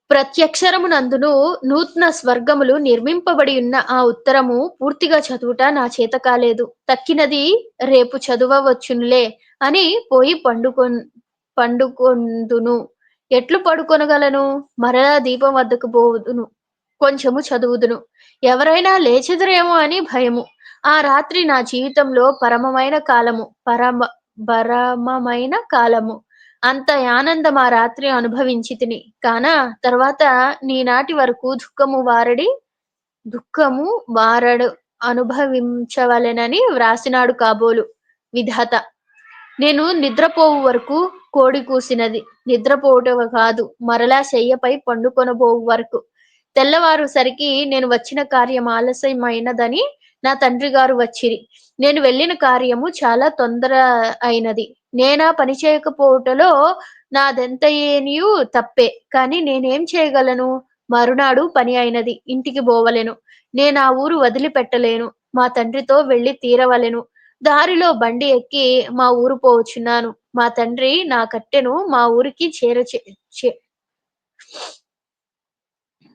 [SPEAKER 1] ప్రత్యక్షరమునందును నూత్న స్వర్గములు నిర్మింపబడి ఉన్న ఆ ఉత్తరము పూర్తిగా చదువుట నా చేత కాలేదు. తక్కినది రేపు చదువవచ్చునులే అని పోయి పండుకొందును. ఎట్లు పడుకొనగలను? మరలా దీపం వద్దకు పోవుదును. కొంచెము చదువుదును. ఎవరైనా లేచెదరేమో అని భయము. ఆ రాత్రి నా జీవితంలో పరమమైన కాలము. అంత ఆనందం ఆ రాత్రి అనుభవించితిని. కాన తర్వాత నీనాటి వరకు దుఃఖము వారడు అనుభవించవలెనని వ్రాసినాడు కాబోలు విధాత. నేను నిద్రపోవు వరకు కోడి కూసినది. నిద్రపోవుట కాదు, మరలా శయ్యపై పండుకొనబోవు వరకు. తెల్లవారుసరికి నేను వచ్చిన కార్యం ఆలస్యమైనదని నా తండ్రిగారు వచ్చిరి. నేను వెళ్ళిన కార్యము చాలా తొందర అయినది. నేనా పని చేయకపోవుటలో నాదెంతయేనియు తప్పే. కాని నేనేం చేయగలను? మరునాడు పని అయినది. ఇంటికి బోవలెను. నేనా ఊరు వదిలిపెట్టలేను. మా తండ్రితో వెళ్ళి తీరవలెను. దారిలో బండి ఎక్కి మా ఊరు పోవుచున్నాను. మా తండ్రి నా కట్టెను చే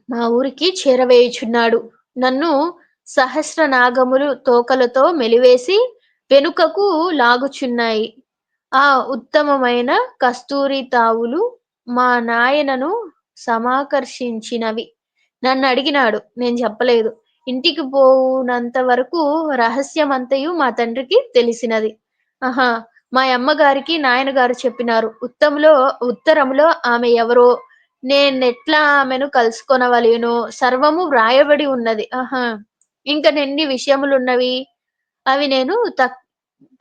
[SPEAKER 1] మా ఊరికి చేరవేయుచున్నాడు. నన్ను సహస్రనాగములు తోకలతో మెలివేసి వెనుకకు లాగుచున్నాయి. ఆ ఉత్తమమైన కస్తూరి తావులు మా నాయనను సమాకర్షించినవి. నన్నడిగినాడు. నేను చెప్పలేదు. ఇంటికి పోవునంత వరకు రహస్యమంతయు మా తండ్రికి తెలిసినది. ఆహా! మా అమ్మగారికి నాయనగారు చెప్పినారు. ఉత్తరములో ఆమె ఎవరో, నేనెట్లా ఆమెను కలుసుకొనవలెనో సర్వము వ్రాయబడి ఉన్నది. ఆహా! ఇంకనెన్ని విషయములున్నవి. అవి నేను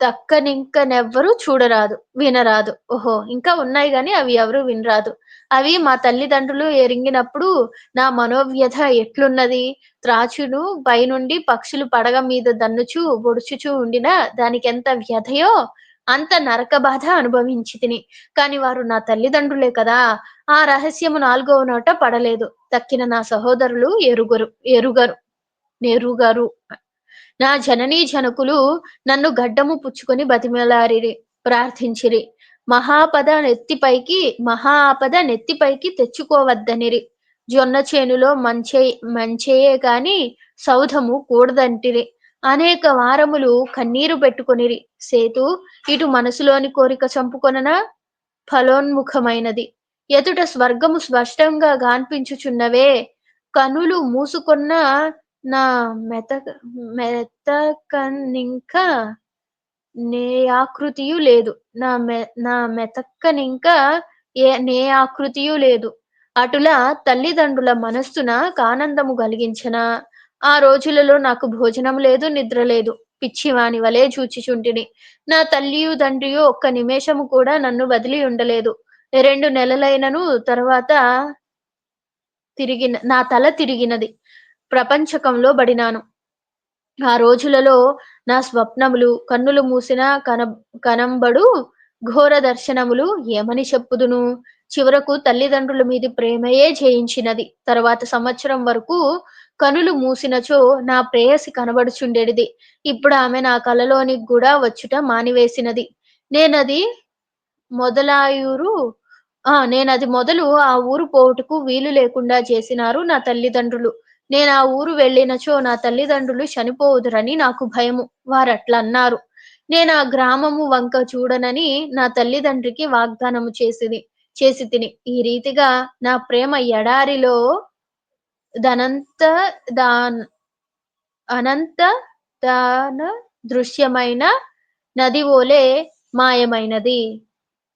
[SPEAKER 1] దక్కనింకనెవ్వరు చూడరాదు, వినరాదు. ఓహో! ఇంకా ఉన్నాయి గానీ అవి ఎవరు వినరాదు. అవి మా తల్లిదండ్రులు ఎరింగినప్పుడు నా మనోవ్యథ ఎట్లున్నది? త్రాచును పైనుండి పక్షులు పడగ మీద దన్నుచు, పొడుచుచు ఉండిన దానికెంత వ్యధయో అంత నరక బాధ అనుభవించితిని. కానీ వారు నా తల్లిదండ్రులే కదా! ఆ రహస్యము నాలుగవ నోట పడలేదు. తక్కిన నా సహోదరులు ఎరుగరు నెరుగరు. నా జననీ జనకులు నన్ను గడ్డము పుచ్చుకొని బతిమిలాడిరి, ప్రార్థించిరి. మహాపద నెత్తిపైకి మహా ఆపద నెత్తిపైకి తెచ్చుకోవద్దనిరి. జొన్న చేనులో మంచెయే గాని సౌధము కూడదంటిరి. అనేక వారములు కన్నీరు పెట్టుకొనిరి. సేతు ఇటు మనసులోని కోరిక చంపుకొననా ఫలోన్ముఖమైనది. ఎదుట స్వర్గము స్పష్టంగా గాన్పించుచున్నవే. కనులు మూసుకొన్న నా మెతకనింక ఆకృతియు లేదు. నా మెతక్కనింక ఆకృతియు లేదు. అటులా తల్లిదండ్రుల మనస్సున కానందము గలిగించనా, ఆ రోజులలో నాకు భోజనం లేదు, నిద్ర లేదు. పిచ్చివాని వలె చూచుచుంటిని. నా తల్లియు తండ్రియు ఒక్క నిమేషము కూడా నన్ను వదిలి ఉండలేదు. 2 నెలలైనను తరువాత నా తల తిరిగినది. ప్రపంచకంలో బడినాను. ఆ రోజులలో నా స్వప్నములు కన్నులు మూసిన కనంబడు ఘోర దర్శనములు ఏమని చెప్పుదును. చివరకు తల్లిదండ్రుల మీది ప్రేమయే జయించినది. తర్వాత సంవత్సరం వరకు కనులు మూసినచో నా ప్రేయసి కనబడుచుండెడిది. ఇప్పుడు ఆమె నా కలలోనికి గూడా వచ్చుట మానివేసినది. నేనది మొదలాయూరు నేనది మొదలు ఆ ఊరు పోవుటకు వీలు లేకుండా చేసినారు నా తల్లిదండ్రులు. నేనా ఊరు వెళ్ళినచో నా తల్లిదండ్రులు చనిపోవుదురని నాకు భయము. వారట్లన్నారు. నేనా గ్రామము వంక చూడనని నా తల్లిదండ్రికి వాగ్దానము చేసితిని. ఈ రీతిగా నా ప్రేమ ఎడారిలో దనంత దాన్ అనంత దాన దృశ్యమైన నదివోలే మాయమైనది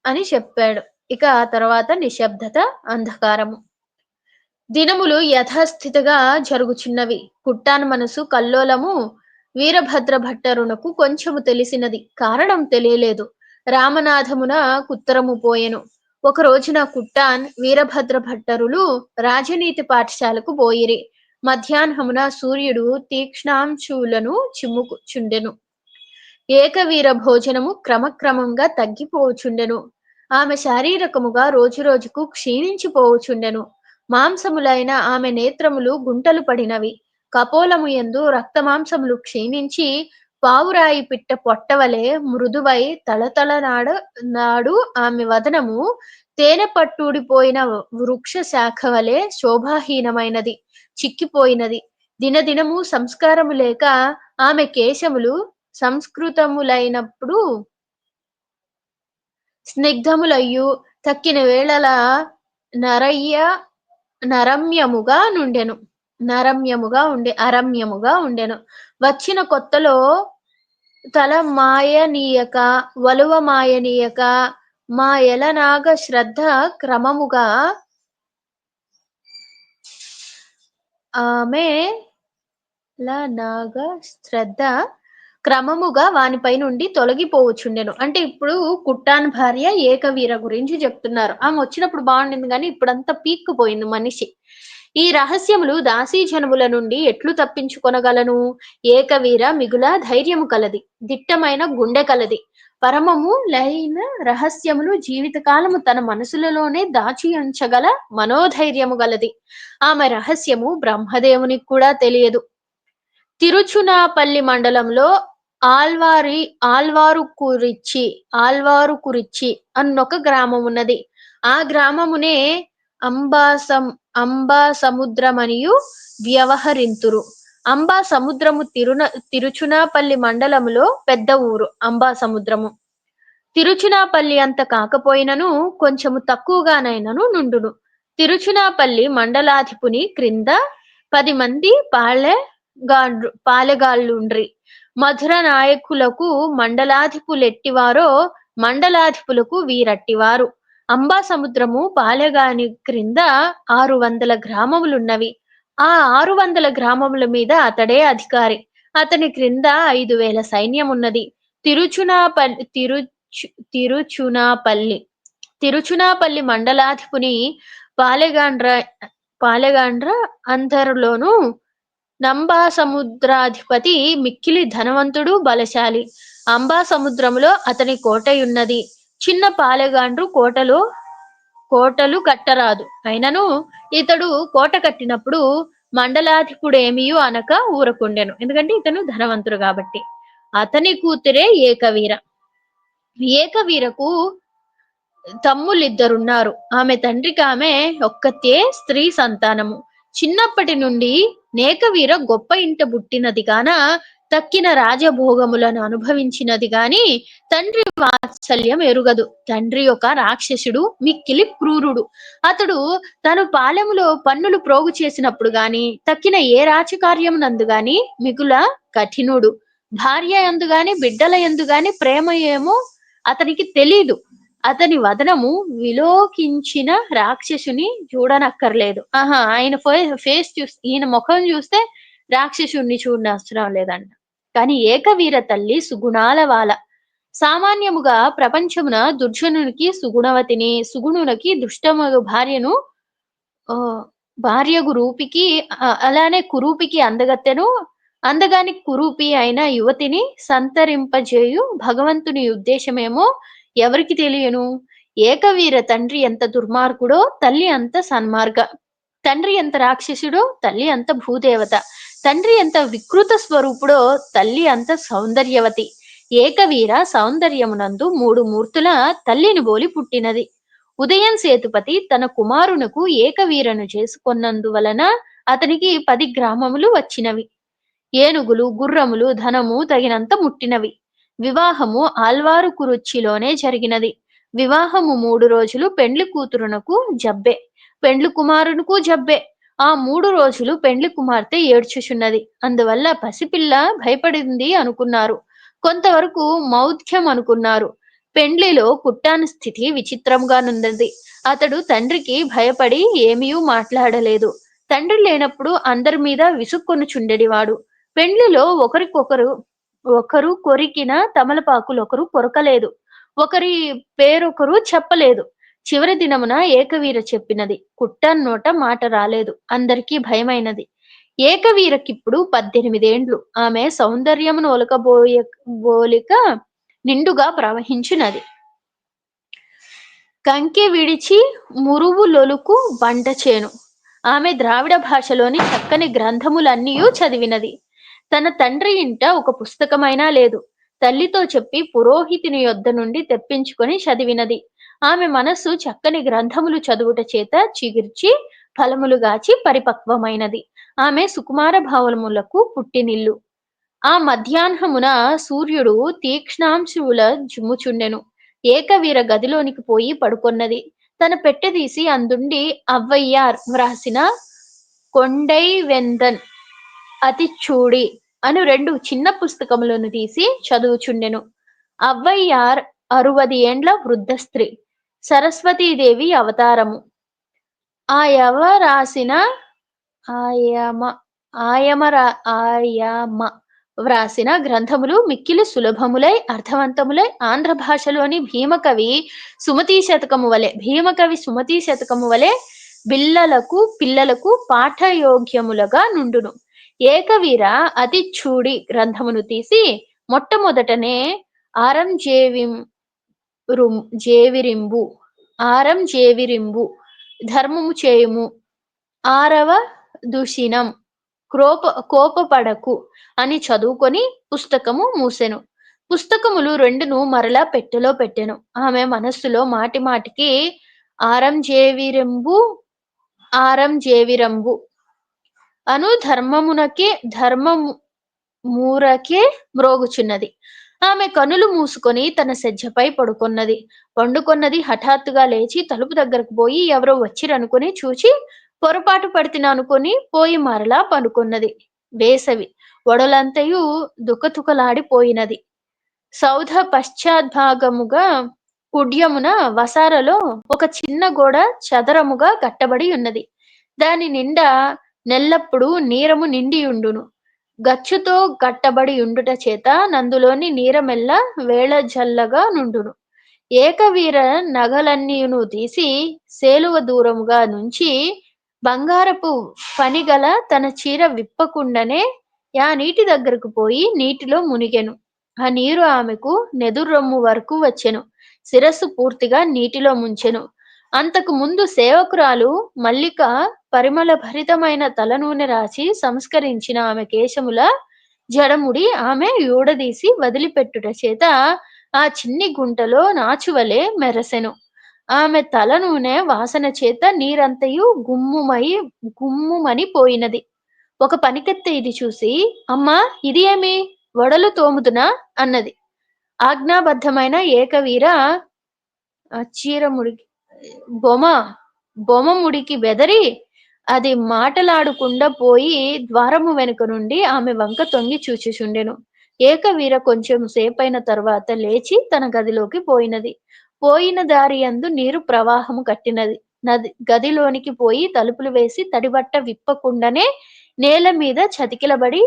[SPEAKER 1] అని చెప్పాడు. ఇక ఆ తర్వాత నిశ్శబ్దత, అంధకారము. దినములు యథాస్థితిగా జరుగుచున్నవి. కుట్టాన్ మనసు కల్లోలము. వీరభద్ర భట్టరునకు కొంచెము తెలిసినది. కారణం తెలియలేదు. రామనాథమున కుత్తరము పోయెను. ఒక రోజున కుట్టాన్ వీరభద్ర భట్టరులు రాజనీతి పాఠశాలకు పోయిరి. మధ్యాహ్నమున సూర్యుడు తీక్ష్ణాంశులను చిమ్ముచుండెను. ఏకవీర భోజనము క్రమక్రమంగా తగ్గిపోవుచుండెను. ఆమె శారీరకముగా రోజురోజుకు క్షీణించిపోవుచుండెను. మాంసములైన ఆమె నేత్రములు గుంటలు పడినవి. కపోలము యందు రక్తమాంసములు క్షీణించి పావురాయి పిట్ట పొట్టవలె మృదువై నాడు ఆమె వదనము తేనె పట్టూడిపోయిన వృక్ష శాఖ వలె శోభాహీనమైనది, చిక్కిపోయినది. దినదినము సంస్కారము లేక ఆమె కేశములు సంస్కృతములైనప్పుడు స్నిగ్ధములయ్యు తక్కిన వేళల నరయ్య నరమ్యముగా నుండెను. అరమ్యముగా ఉండెను. వచ్చిన కొత్తలో తల మాయనీయక, వలువ మాయనీయక మా ఎలనాగ శ్రద్ధ క్రమముగా ఆమె నాగ శ్రద్ధ క్రమముగా వానిపై నుండి తొలగిపోవచ్చుండెను. అంటే ఇప్పుడు కుట్టాన్ భార్య ఏకవీర గురించి చెప్తున్నారు. ఆమె వచ్చినప్పుడు బాగుండింది గాని ఇప్పుడంతా పీక్కుపోయింది మనిషి. ఈ రహస్యములు దాసీజనముల నుండి ఎట్లు తప్పించుకొనగలను? ఏకవీర మిగుల ధైర్యము కలది, దిట్టమైన గుండె కలది. పరమము లైన రహస్యములు జీవితకాలము తన మనసులలోనే దాచి ఉంచగల మనోధైర్యము గలది. ఆమె రహస్యము బ్రహ్మదేవునికి కూడా తెలియదు. తిరుచునాపల్లి మండలంలో ఆల్వారుకురిచ్చి అన్నొక గ్రామం ఉన్నది. ఆ గ్రామమునే అంబాసముద్రమనియు వ్యవహరింతురు. అంబాసముద్రము తిరుచునాపల్లి మండలములో పెద్ద ఊరు అంబాసముద్రము. తిరుచునాపల్లి అంత కాకపోయినను కొంచెము తక్కువగానైనను నుండును. తిరుచునాపల్లి మండలాధిపుని క్రింద 10 మంది పాలెగాళ్ళుండ్రి. మధుర నాయకులకు మండలాధిపులెట్టివారో మండలాధిపులకు వీరట్టివారు. అంబా సముద్రము పాలెగాని క్రింద 600 గ్రామములున్నవి. ఆ 600 గ్రామముల మీద అతడే అధికారి. అతని క్రింద 5,000 సైన్యమున్నది. తిరుచునాపల్లి తిరుచు తిరుచునాపల్లి తిరుచునాపల్లి మండలాధిపుని పాలెగాండ్ర పాలెగాండ్ర అందరిలోనూ నంబాసముద్రాధిపతి మిక్కిలి ధనవంతుడు, బలశాలి. అంబాసముద్రములో అతని కోటయున్నది. చిన్న పాలెగాండ్రు కోటలు కట్టరాదు. అయినను ఇతడు కోట కట్టినప్పుడు మండలాధిపుడేమియు అనక ఊరకుండెను. ఎందుకంటే ఇతను ధనవంతుడు కాబట్టి. అతని కూతురే ఏకవీర. ఏకవీరకు తమ్ములిద్దరున్నారు. ఆమె తండ్రికి ఆమె ఒక్కతే స్త్రీ సంతానము. చిన్నప్పటి నుండి నేకవీర గొప్ప ఇంట పుట్టినది గాన తక్కిన రాజభోగములను అనుభవించినది గాని తండ్రి వాత్సల్యం ఎరుగదు. తండ్రి ఒక రాక్షసుడు, మిక్కిలి క్రూరుడు. అతడు తను పాలెములో పన్నులు ప్రోగు చేసినప్పుడు గాని తక్కిన ఏ రాజకార్యం నందు గాని మిగుల కఠినుడు. భార్య యందు గాని బిడ్డల యందు గాని ప్రేమ ఏమో అతనికి తెలీదు. అతని వదనము విలోకించిన రాక్షసుని చూడనక్కర్లేదు. ఆయన ఫేస్ చూస్తే, ఈయన ముఖం చూస్తే రాక్షసుణ్ణి చూడనవసరం లేదంట. కానీ ఏకవీర తల్లి సుగుణాల వాల. సామాన్యముగా ప్రపంచమున దుర్జనునికి సుగుణవతిని, సుగుణునికి దుష్టమగు భార్యను భార్యగు రూపికి, అలానే కురూపికి అందగత్తెను, అందగాని కురూపి అయిన యువతిని సంతరింపజేయు భగవంతుని ఉద్దేశమేమో ఎవరికి తెలియను. ఏకవీర తండ్రి ఎంత దుర్మార్గుడో తల్లి అంత సన్మార్గ. తండ్రి ఎంత రాక్షసుడో తల్లి అంత భూదేవత. తండ్రి ఎంత వికృత స్వరూపుడో తల్లి అంత సౌందర్యవతి. ఏకవీర సౌందర్యమునందు 3 మూర్తుల తల్లిని బోలి పుట్టినది. ఉదయం సేతుపతి తన కుమారునకు ఏకవీరను చేసుకొన్నందువలన అతనికి 10 గ్రామములు వచ్చినవి. ఏనుగులు, గుర్రములు, ధనము తగినంత ముట్టినవి. వివాహము ఆల్వారు కురుచ్చిలోనే జరిగినది. వివాహము 3 రోజులు పెండ్లి కూతురునకు జబ్బే, పెండ్లి కుమారునకు జబ్బే. ఆ 3 రోజులు పెండ్లి కుమార్తె ఏడ్చుచున్నది. అందువల్ల పసిపిల్ల భయపడింది అనుకున్నారు. కొంతవరకు మౌఢ్యం అనుకున్నారు. పెండ్లిలో పుట్టాని స్థితి విచిత్రంగానున్నది. అతడు తండ్రికి భయపడి ఏమీ మాట్లాడలేదు. తండ్రి లేనప్పుడు అందరి మీద విసుక్కొనుచుండెడివాడు. పెండ్లిలో ఒకరు కొరికిన తమలపాకులు ఒకరు కొరకలేదు. ఒకరి పేరొకరు చెప్పలేదు. చివరి దినమున ఏకవీర చెప్పినది. కుట్టన్నోట మాట రాలేదు. అందరికీ భయమైనది. ఏకవీరకిప్పుడు 18 ఏండ్లు. ఆమె సౌందర్యమును బోలిక నిండుగా ప్రవహించినది. కంకె విడిచి మురువులొలుకు బంటచేను. ఆమె ద్రావిడ భాషలోని చక్కని గ్రంథములన్నీయూ చదివినది. తన తండ్రి ఇంట ఒక పుస్తకమైనా లేదు. తల్లితో చెప్పి పురోహితుని యొద్ద నుండి తెప్పించుకొని చదివినది. ఆమె మనస్సు చక్కని గ్రంథములు చదువుట చేత చిగిర్చి ఫలములుగాచి పరిపక్వమైనది. ఆమె సుకుమార భావములకు పుట్టినిల్లు. ఆ మధ్యాహ్నమున సూర్యుడు తీక్ష్ణాంశువుల జుమ్ముచుండెను. ఏకవీర గదిలోనికి పోయి పడుకొన్నది. తన పెట్టె తీసి అందుండి అవ్వయ్యార్ వ్రాసిన కొండై వెందన్ అతిచూడి అను 2 చిన్న పుస్తకములను తీసి చదువుచుండెను. అవ్వయ్యార్ 60 ఏండ్ల వృద్ధ స్త్రీ. సరస్వతీదేవి అవతారము. ఆయవ రాసిన ఆయమ ఆయమ ఆయమ వ్రాసిన గ్రంథములు మిక్కిలి సులభములై అర్థవంతములై ఆంధ్ర భాషలోని భీమకవి సుమతీ శతకము వలె పిల్లలకు పాఠయోగ్యములుగా నుండును. ఏకవీర అతిచూడి గ్రంథమును తీసి మొట్టమొదటనే జేవిరింబు ధర్మము చేయుము, ఆరవ దుషినం కోపపడకు అని చదువుకొని పుస్తకము మూసెను. పుస్తకములు 2ను మరలా పెట్టెలో పెట్టెను. ఆమె మనస్సులో మాటి మాటికి ఆరం జేవిరంబు అను ధర్మమూరకే మ్రోగుచున్నది. ఆమె కనులు మూసుకొని తన సజ్జపై పండుకొన్నది. హఠాత్తుగా లేచి తలుపు దగ్గరకు పోయి ఎవరో వచ్చిరనుకుని చూచి పొరపాటు పడితిననుకొని పోయి మరలా పడుకొన్నది. వేసవి. ఒడలంతయు దుకతుకలాడిపోయినది. సౌధ పశ్చాద్భాగముగా కుడ్యమున వసారలో ఒక చిన్న గోడ చదరముగా కట్టబడి ఉన్నది. దాని నిండా నెల్లప్పుడు నీరము నిండియుండును. గచ్చుతో కట్టబడి ఉండుట చేత నందులోని నీరమెల్ల వేళజల్లగా నుండును. ఏకవీర నగలన్నీయును తీసి సేలువ దూరముగా నుంచి బంగారపు పనిగల తన చీర విప్పకుండానే ఆ నీటి దగ్గరకు పోయి నీటిలో మునిగెను. ఆ నీరు ఆమెకు నెదురొమ్ము వరకు వచ్చెను. శిరస్సు పూర్తిగా నీటిలో ముంచెను. అంతకు ముందు సేవకురాలు మల్లిక పరిమళ భరితమైన తలనూనె రాసి సంస్కరించిన ఆమె కేశముల జడముడి ఆమె ఊడదీసి వదిలిపెట్టుట చేత ఆ చిన్ని గుంటలో నాచువలే మెరసెను. ఆమె తల నూనె వాసన చేత నీరంతయు గుమ్ముమని పోయినది. ఒక పనికెత్త ఇది చూసి, అమ్మా ఇది ఏమి? వడలు తోముదునా అన్నది. ఆజ్ఞాబద్ధమైన ఏకవీర చీరముడికి బొమ బొమముడికి బెదరి అది మాటలాడకుండా పోయి ద్వారము వెనుక నుండి ఆమె వంక తొంగి చూచుచుండెను. ఏకవీర కొంచెం సేపైన తరువాత లేచి తన గదిలోకి పోయినది. పోయిన దారి యందు నీరు ప్రవాహము కట్టినది. గదిలోనికి పోయి తలుపులు వేసి తడిబట్ట విప్పకుండానే నేల మీద చతికిలబడి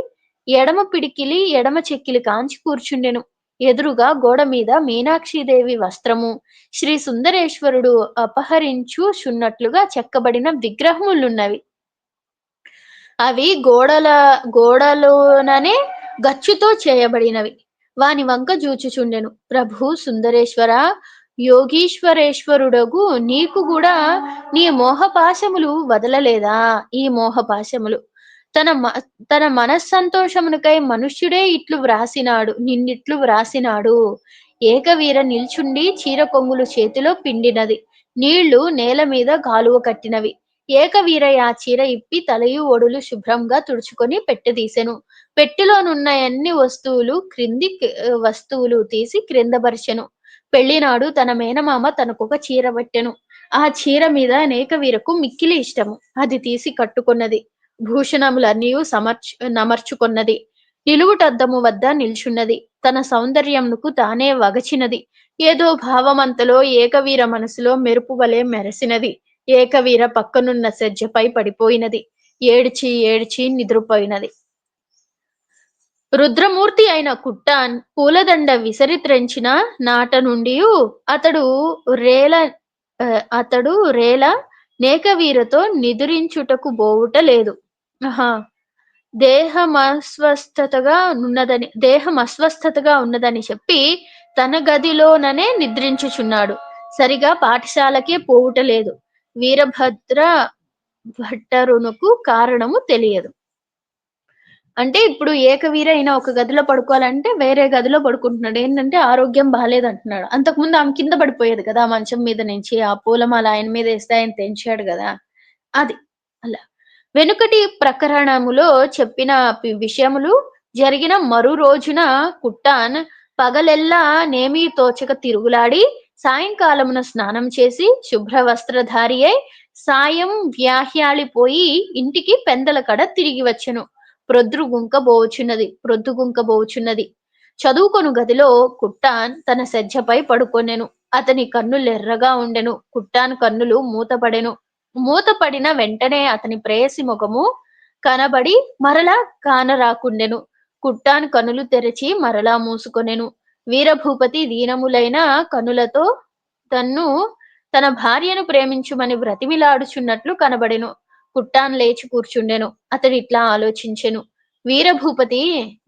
[SPEAKER 1] ఎడమ పిడికిలి ఎడమ చెక్కిలి కాంచి కూర్చుండెను. ఎదురుగా గోడ మీద మీనాక్షిదేవి వస్త్రము, శ్రీ సుందరేశ్వరుడు అపహరించుచున్నట్లుగా చెక్కబడిన విగ్రహములున్నవి. అవి గోడలోననే గచ్చుతో చేయబడినవి. వాని వంక జూచుచుండెను. ప్రభు సుందరేశ్వర, యోగీశ్వరేశ్వరుడగు నీకు కూడా నీ మోహపాశములు వదలలేదా? ఈ మోహపాశములు తన మనస్సంతోషమునకై మనుష్యుడే ఇట్లు వ్రాసినాడు, నిన్నిట్లు వ్రాసినాడు. ఏకవీర నిల్చుండి చీర కొంగులు చేతిలో పిండినది. నీళ్లు నేల మీద కాలువ కట్టినవి. ఏకవీరయ్య ఆ చీర ఇప్పి తలయు ఒడులు శుభ్రంగా తుడుచుకొని పెట్టెదీసెను. పెట్టెలోనున్న అన్ని వస్తువులు తీసి క్రిందపరిచెను. పెళ్లినాడు తన మేనమామ తనకొక చీర పెట్టెను. ఆ చీర మీద ఏకవీరకు మిక్కిలి ఇష్టము. అది తీసి కట్టుకొన్నది. భూషణములన్నీ నమర్చుకొన్నది. నిలువుటద్దము వద్ద నిల్చున్నది. తన సౌందర్యమునకు తానే వగచినది. ఏదో భావమంతలో ఏకవీర మనసులో మెరుపు వలె మెరసినది. ఏకవీర పక్కనున్న సజ్జపై పడిపోయినది. ఏడ్చి ఏడ్చి నిద్రపోయినది. రుద్రమూర్తి అయిన కుట్టాన్ పూలదండ విసరిత్రెంచిన నాట నుండి అతడు రేల అతడు రేల నేకవీరతో నిదురించుటకు బోవుట లేదు. ఆహా దేహం అస్వస్థతగా ఉన్నదని చెప్పి తన గదిలోననే నిద్రించుచున్నాడు. సరిగా పాఠశాలకే పోవుట లేదు. వీరభద్ర భట్టరునకు కారణము తెలియదు. అంటే ఇప్పుడు ఏకవీర అయినా ఒక గదిలో పడుకోవాలంటే వేరే గదిలో పడుకుంటున్నాడు. ఏంటంటే ఆరోగ్యం బాలేదంటున్నాడు. అంతకుముందు ఆమె కింద పడిపోయేది కదా! మంచం మీద నుంచి. ఆ పూలమాల ఆయన మీద ఏస్తే ఆయన తెంచాడు గదా! అది. అలా. వెనుకటి ప్రకరణములో చెప్పిన విషయములు జరిగిన మరు రోజున కుట్టాన్ పగలెల్లా నేమీ తోచక తిరుగులాడి సాయంకాలమున స్నానం చేసి శుభ్రవస్త్రధారి అయి సాయం వ్యాహ్యాళిపోయి ఇంటికి పెందల కడ తిరిగి వచ్చెను. ప్రొద్దుగుంకబోచున్నది. చదువుకొను గదిలో కుట్టాన్ తన సజ్జపై పడుకొనెను. అతని కన్నులెర్రగా ఉండెను. కుట్టాన్ కన్నులు మూతపడెను. మూతపడిన వెంటనే అతని ప్రేయసి ముఖము కనబడి మరలా కానరాకుండెను. కుట్టాన్ కనులు తెరచి మరలా మూసుకొనెను. వీరభూపతి దీనములైన కనులతో తన భార్యను ప్రేమించుమని బ్రతిమిలాడుచున్నట్లు కనబడెను. కుట్టాన్ లేచి కూర్చుండెను. అతడిట్లా ఆలోచించెను. వీరభూపతి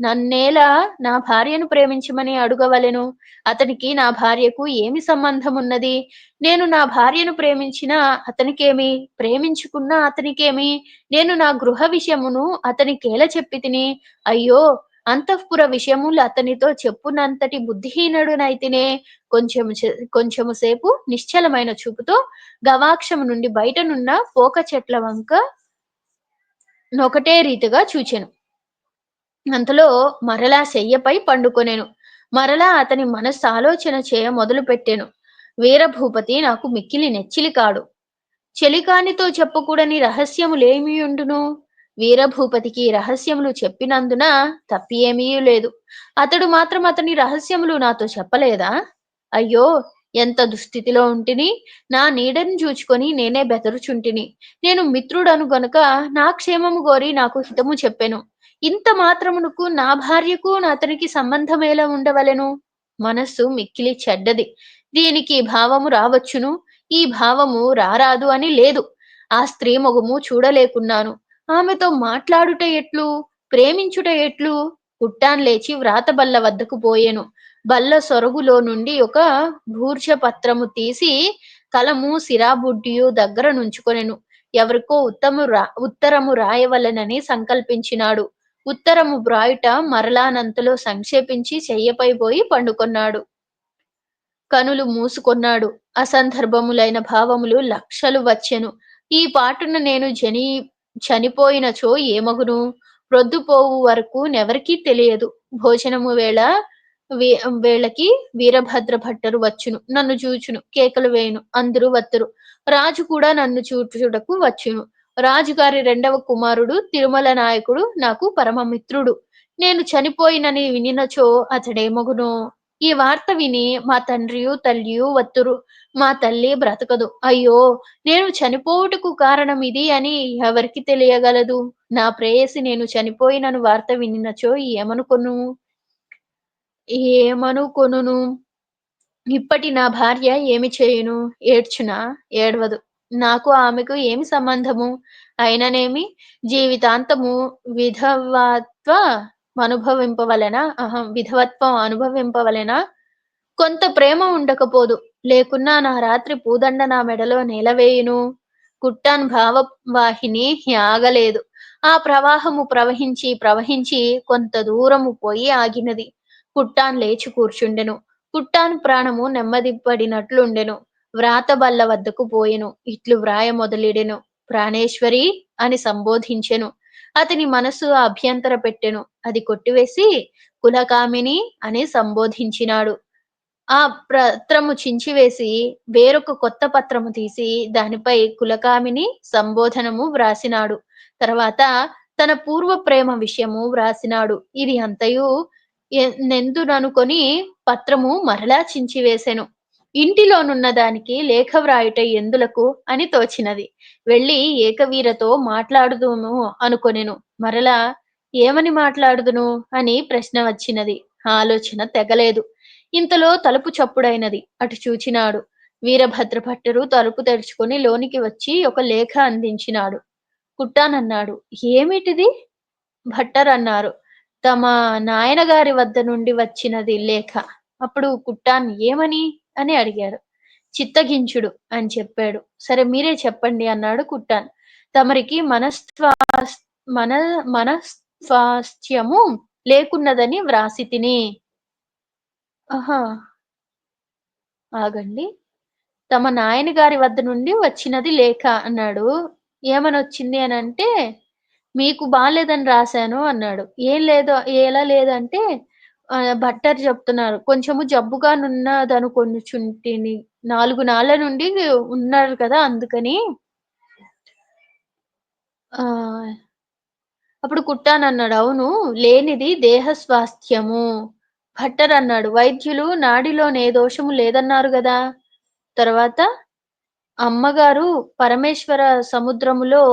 [SPEAKER 1] నన్నేలా నా భార్యను ప్రేమించమని అడుగవలెను? అతనికి నా భార్యకు ఏమి సంబంధమున్నది? నేను నా భార్యను ప్రేమించినా అతనికేమి? ప్రేమించుకున్నా అతనికేమి? నేను నా గృహ విషయమును అతనికేలా చెప్పి తిని? అయ్యో, అంతఃపుర విషయములు అతనితో చెప్పునంతటి బుద్ధిహీనుడునైతినే. కొంచెము సేపు నిశ్చలమైన చూపుతో గవాక్షము నుండి బయటనున్న పోక చెట్ల వంక నొకటే రీతిగా చూచెను. అంతలో మరలా శయ్యపై పండుకొనెను. మరలా అతని మనస్సు ఆలోచన చేయ మొదలుపెట్టెను. వీరభూపతి నాకు మిక్కిలి నెచ్చిలి కాడు. చెలికానితో చెప్పకూడని రహస్యములేమియుండును? వీరభూపతికి రహస్యములు చెప్పినందున తప్పి ఏమీ లేదు. అతడు మాత్రం అతని రహస్యములు నాతో చెప్పలేదా? అయ్యో! ఎంత దుస్థితిలో ఉంటిని. నా నీడని జూచుకొని నేనే బెదరుచుంటిని. నేను మిత్రుడను గనుక నా క్షేమము గోరి నాకు హితము చెప్పెను. ఇంత మాత్రమునకు నా భార్యకు అతనికి సంబంధమేలా ఉండవలెను? మనస్సు మిక్కిలి చెడ్డది. దీనికి భావము రావచ్చును. ఈ భావము రారాదు అని లేదు. ఆ స్త్రీ మొగము చూడలేకున్నాను. ఆమెతో మాట్లాడుట ఎట్లు? ప్రేమించుట ఎట్లు? పుట్టాన్ లేచి వ్రాతబల్ల వద్దకు పోయెను. బల్ల సొరుగులో నుండి ఒక భూర్జపత్రము తీసి కలము సిరాబుడ్డియు దగ్గర నుంచుకొనెను. ఎవరికో ఉత్తరము రాయవలెనని సంకల్పించినాడు. ఉత్తరము వ్రాయుట మరలానంతలో సంక్షేపించి చెయ్యపై పోయి పండుకొన్నాడు. కనులు మూసుకొన్నాడు. అసందర్భములైన భావములు లక్షలు వచ్చెను. ఈ పాటున నేను చనిపోయినచో ఏమగును? ప్రొద్దుపోవు వరకు నెవరికీ తెలియదు. భోజనము వే వేళకి వీరభద్ర భట్టరు వచ్చును. నన్ను చూచును. కేకలు వేయును. అందరూ వత్తురు. రాజు కూడా నన్ను చూచుటకు వచ్చును. రాజుగారి రెండవ కుమారుడు తిరుమల నాయకుడు నాకు పరమమిత్రుడు. నేను చనిపోయినని వినినచో అతడేమగునో? ఈ వార్త విని మా తండ్రియు తల్లియు వత్తురు. మా తల్లి బ్రతకదు. అయ్యో! నేను చనిపోవుటకు కారణం ఇది అని ఎవరికి తెలియగలదు? నా ప్రేయసి నేను చనిపోయినను వార్త వినినచో ఏమనుకొనును? ఇప్పటి నా భార్య ఏమి చేయును? ఏడ్చునా? ఏడ్వదు. నాకు ఆమెకు ఏమి సంబంధము? అయిననేమి జీవితాంతము విధవత్వ విధవత్వం అనుభవింపవలెనా? కొంత ప్రేమ ఉండకపోదు. లేకున్నా నా రాత్రి పూదండ నా మెడలో నేలవేయును. కుట్టాన్ భావవాహిని ఆగలేదు. ఆ ప్రవాహము ప్రవహించి, ప్రవహించి కొంత దూరము పోయి ఆగినది. కుట్టాన్ లేచి కూర్చుండెను. కుట్టాన్ ప్రాణము నెమ్మదిపడినట్లుండెను. వ్రాత బల్ల వద్దకు పోయెను. ఇట్లు వ్రాయ మొదలెడెను. ప్రాణేశ్వరి అని సంబోధించెను. అతని మనస్సు అభ్యంతర పెట్టెను. అది కొట్టివేసి కులకామిని అని సంబోధించినాడు. ఆ పత్రము చించివేసి వేరొక కొత్త పత్రము తీసి దానిపై కులకామిని సంబోధనము వ్రాసినాడు. తర్వాత తన పూర్వ ప్రేమ విషయము వ్రాసినాడు. ఇది అంతయు నెందుననుకొని పత్రము మరలా చించివేసెను. ఇంటిలోనున్న దానికి లేఖ వ్రాయుట ఎందులకు అని తోచినది. వెళ్ళి ఏకవీరతో మాట్లాడుదును అనుకొనెను. మరలా ఏమని మాట్లాడుదును అని ప్రశ్న వచ్చినది. ఆలోచన తెగలేదు. ఇంతలో తలుపు చప్పుడైనది. అటు చూచినాడు. వీరభద్రభట్టరు తలుపు తెరుచుకొని లోనికి వచ్చి ఒక లేఖ అందించినాడు. కుట్టానన్నాడు. ఏమిటిది? భట్టరన్నారు. తమ నాయనగారి వద్ద నుండి వచ్చినది లేఖ. అప్పుడు కుట్టాన్ ఏమని? అని అడిగాడు. చిత్తగించుడు అని చెప్పాడు. సరే మీరే చెప్పండి అన్నాడు కుట్టాన్. తమరికి మన మనస్వాస్థ్యము లేకున్నదని వ్రాసి తిని. ఆహా! ఆగండి. తమ నాయనగారి వద్ద నుండి వచ్చినది లేఖ అన్నాడు. ఏమనొచ్చింది అనంటే, మీకు బాలేదని రాశాను అన్నాడు. ఏం లేదు ఎలా లేదంటే భట్టర్ చెప్తున్నారు. కొంచెము జబ్బుగానున్నదనుకొనుచుంటిని. 4 నాళ్ళ నుండి ఉన్నారు కదా! అందుకని ఆహ్, అప్పుడు కుట్టానన్నాడు. అవును. లేనిది దేహ స్వాస్థ్యము. భట్టర్ అన్నాడు. వైద్యులు నాడిలోనే దోషము లేదన్నారు గదా! తర్వాత అమ్మగారు పరమేశ్వర సముద్రములో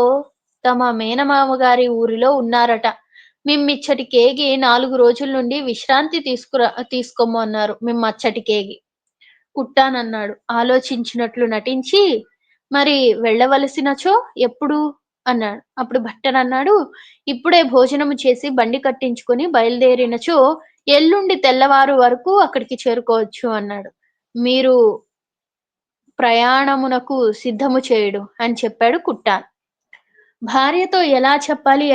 [SPEAKER 1] తమ మేనమామ గారి ఊరిలో ఉన్నారట. మిమ్మిచ్చటికేగి 4 రోజుల నుండి విశ్రాంతి తీసుకోమన్నారు. మిమ్మచ్చటికేగి. కుట్టానన్నాడు. ఆలోచించినట్లు నటించి, మరి వెళ్ళవలసినచో ఎప్పుడు? అన్నాడు. అప్పుడు భట్టనన్నాడు, ఇప్పుడే భోజనము చేసి బండి కట్టించుకొని బయలుదేరినచో ఎల్లుండి తెల్లవారు వరకు అక్కడికి చేరుకోవచ్చు అన్నాడు. మీరు ప్రయాణమునకు సిద్ధము చేయుడు అని చెప్పాడు కుట్టాన్. భార్యతో ఎలా చెప్పాలి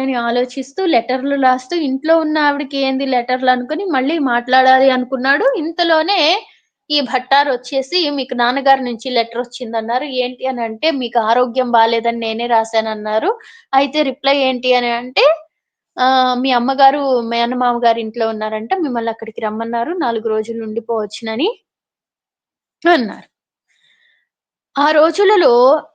[SPEAKER 1] అని ఆలోచిస్తూ లెటర్లు రాస్తూ ఇంట్లో ఉన్న ఆవిడకి ఏంది లెటర్లు అనుకుని మళ్ళీ మాట్లాడాలి అనుకున్నాడు. ఇంతలోనే ఈ భట్టారొచ్చేసి మీకు నాన్నగారి నుంచి లెటర్ వచ్చిందన్నారు. ఏంటి అని అంటే మీకు ఆరోగ్యం బాలేదని నేనే రాశానన్నారు. అయితే రిప్లై ఏంటి అని అంటే మీ అమ్మగారు మేనమామ గారి ఇంట్లో ఉన్నారంట. మిమ్మల్ని అక్కడికి రమ్మన్నారు. 4 రోజులు ఉండిపోవచ్చునని అన్నారు. ఆ రోజులలో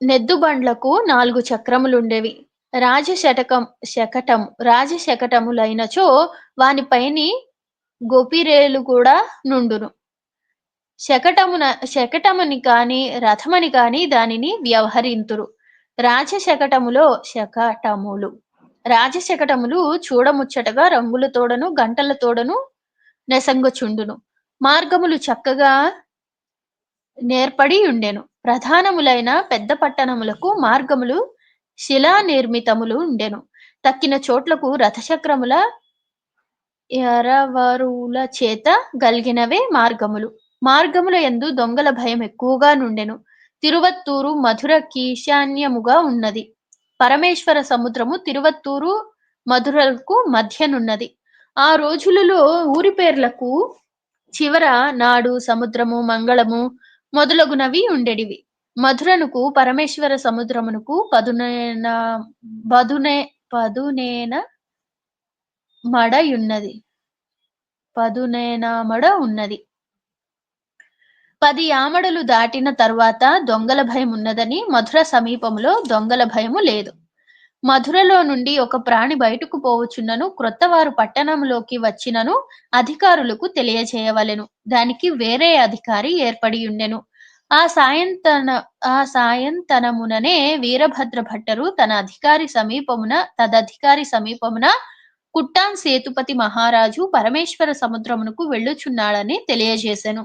[SPEAKER 1] నెద్దు బండ్లకు 4 చక్రములుండేవి. రాజశటకం శకటం రాజశకటములైనచో వానిపైని గోపిరేలు కూడా నుండును. శకటమున శకటమని కాని రథమని కాని దానిని వ్యవహరింతురు. రాజశకటములో శకటములు రాజశకటములు చూడముచ్చటగా రంగులతోడను గంటలతోడను నెసంగుచుండును. మార్గములు చక్కగా నేర్పడి ఉండెను. ప్రధానములైన పెద్ద పట్టణములకు మార్గములు శిలా నిర్మితములు ఉండెను. తక్కిన చోట్లకు రథచక్రముల ఎరవరుల చేత గలిగినవే మార్గములు. మార్గముల యందు దొంగల భయం ఎక్కువగా నుండెను. తిరువత్తూరు మధుర కీశాన్యముగా ఉన్నది. పరమేశ్వర సముద్రము తిరువత్తూరు మధురకు మధ్యనున్నది. ఆ రోజులలో ఊరి పేర్లకు చివర నాడు సముద్రము మంగళము మొదలగునవి ఉండెడివి. మధురనుకు పరమేశ్వర సముద్రమునకు పదునేన మడయున్నది. పదునేనామడ ఉన్నది. 10 ఆమడలు దాటిన తరువాత దొంగల భయం ఉన్నదని మధుర సమీపములో దొంగల భయము లేదు. మధురలో నుండి ఒక ప్రాణి బయటకు పోవచ్చున్నను క్రొత్తవారు పట్టణంలోకి వచ్చినను అధికారులకు తెలియజేయవలెను. దానికి వేరే అధికారి ఏర్పడి ఉండెను. ఆ సాయంతన ఆ సాయంతనముననే వీరభద్ర భట్టరు తదధికారి సమీపమున కుట్టాన్ సేతుపతి మహారాజు పరమేశ్వర సముద్రమునకు వెళ్ళుచున్నాడని తెలియజేసెను.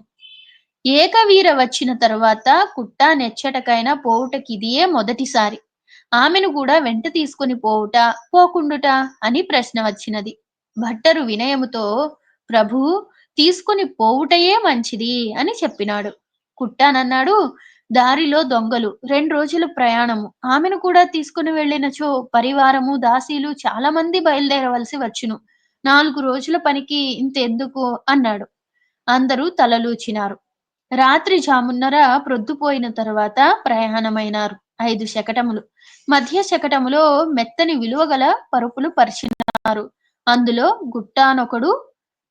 [SPEAKER 1] ఏకవీర వచ్చిన తరువాత కుట్టానెచ్చటకైనా పోవుటకిదియే మొదటిసారి. ఆమెను కూడా వెంట తీసుకుని పోవుట, పోకుండుట అని ప్రశ్న వచ్చినది. భట్టరు వినయముతో ప్రభూ, తీసుకుని పోవుటయే మంచిది అని చెప్పినాడు. కుట్టానన్నాడు, దారిలో దొంగలు 2 రోజుల ప్రయాణము. ఆమెను కూడా తీసుకుని వెళ్ళినచో పరివారము దాసీలు చాలా మంది బయలుదేరవలసి వచ్చును. 4 రోజుల పనికి ఇంతెందుకు అన్నాడు. అందరూ తలలూచినారు. రాత్రి జామున్నర ప్రొద్దుపోయిన తరువాత ప్రయాణమైనారు. 5 శకటములు. మధ్య శకటములో మెత్తని విలువగల పరుపులు పరిచినారు. అందులో గుట్టానొకడు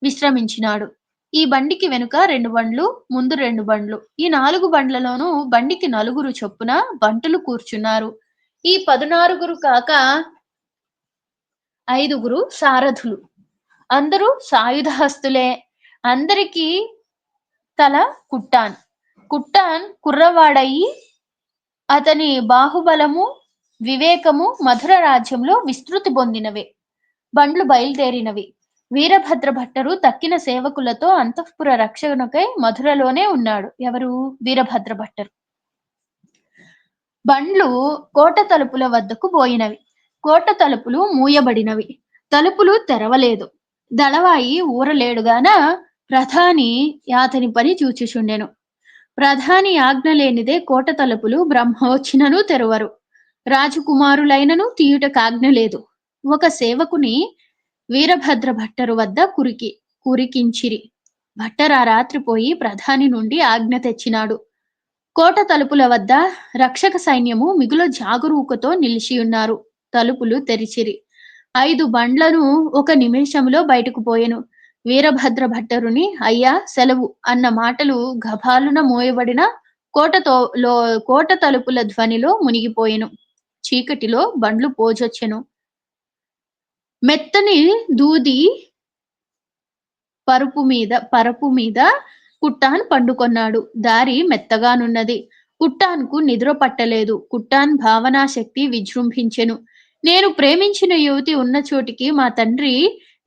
[SPEAKER 1] విశ్రమించినాడు. ఈ బండికి వెనుక 2 బండ్లు, ముందు 2 బండ్లు. ఈ 4 బండ్లలోనూ బండికి 4 చొప్పున బంటులు కూర్చున్నారు. ఈ 14 కాక 5 సారథులు. అందరూ సాయుధహస్తులే. అందరికీ తల కుట్టాన్. కుట్టాన్ కుర్రవాడయి అతని బాహుబలము, వివేకము మధుర రాజ్యంలో విస్తృతి పొందినవే. బండ్లు బయలుదేరినవి. వీరభద్ర భట్టరు తక్కిన సేవకులతో అంతఃపుర రక్షణకై మధురలోనే ఉన్నాడు. ఎవరు? వీరభద్ర భట్టరు. బండ్లు కోట తలుపుల వద్దకు పోయినవి. కోట తలుపులు మూయబడినవి. తలుపులు తెరవలేదు. దళవాయి ఊరలేడుగాన ప్రధాని యాతని పని చూచుచుండెను. ప్రధాని ఆజ్ఞ లేనిదే కోట తలుపులు బ్రహ్మవచ్చినను తెరవరు. రాజకుమారులైనను తీయుటకాజ్ఞ లేదు. ఒక సేవకుని వీరభద్ర భట్టరు వద్ద కురికించిరి. భట్టర్ ఆ రాత్రి పోయి ప్రధాని నుండి ఆజ్ఞ తెచ్చినాడు. కోట తలుపుల వద్ద రక్షక సైన్యము మిగుల జాగరూకతో నిలిచియున్నారు. తలుపులు తెరిచిరి. 5 బండ్లను ఒక నిమిషములో బయటకు పోయెను. వీరభద్ర భట్టరుని అయ్యా సెలవు అన్న మాటలు గభాలున మోయబడిన కోట తలుపుల ధ్వనిలో మునిగిపోయెను. చీకటిలో బండ్లు పోజొచ్చెను. మెత్తని దూది పరపు మీద కుట్టాన్ పండుకొన్నాడు. దారి మెత్తగానున్నది. కుట్టాన్కు నిద్ర పట్టలేదు. కుట్టాన్ భావనాశక్తి విజృంభించెను. నేను ప్రేమించిన యువతి ఉన్న చోటికి మా తండ్రి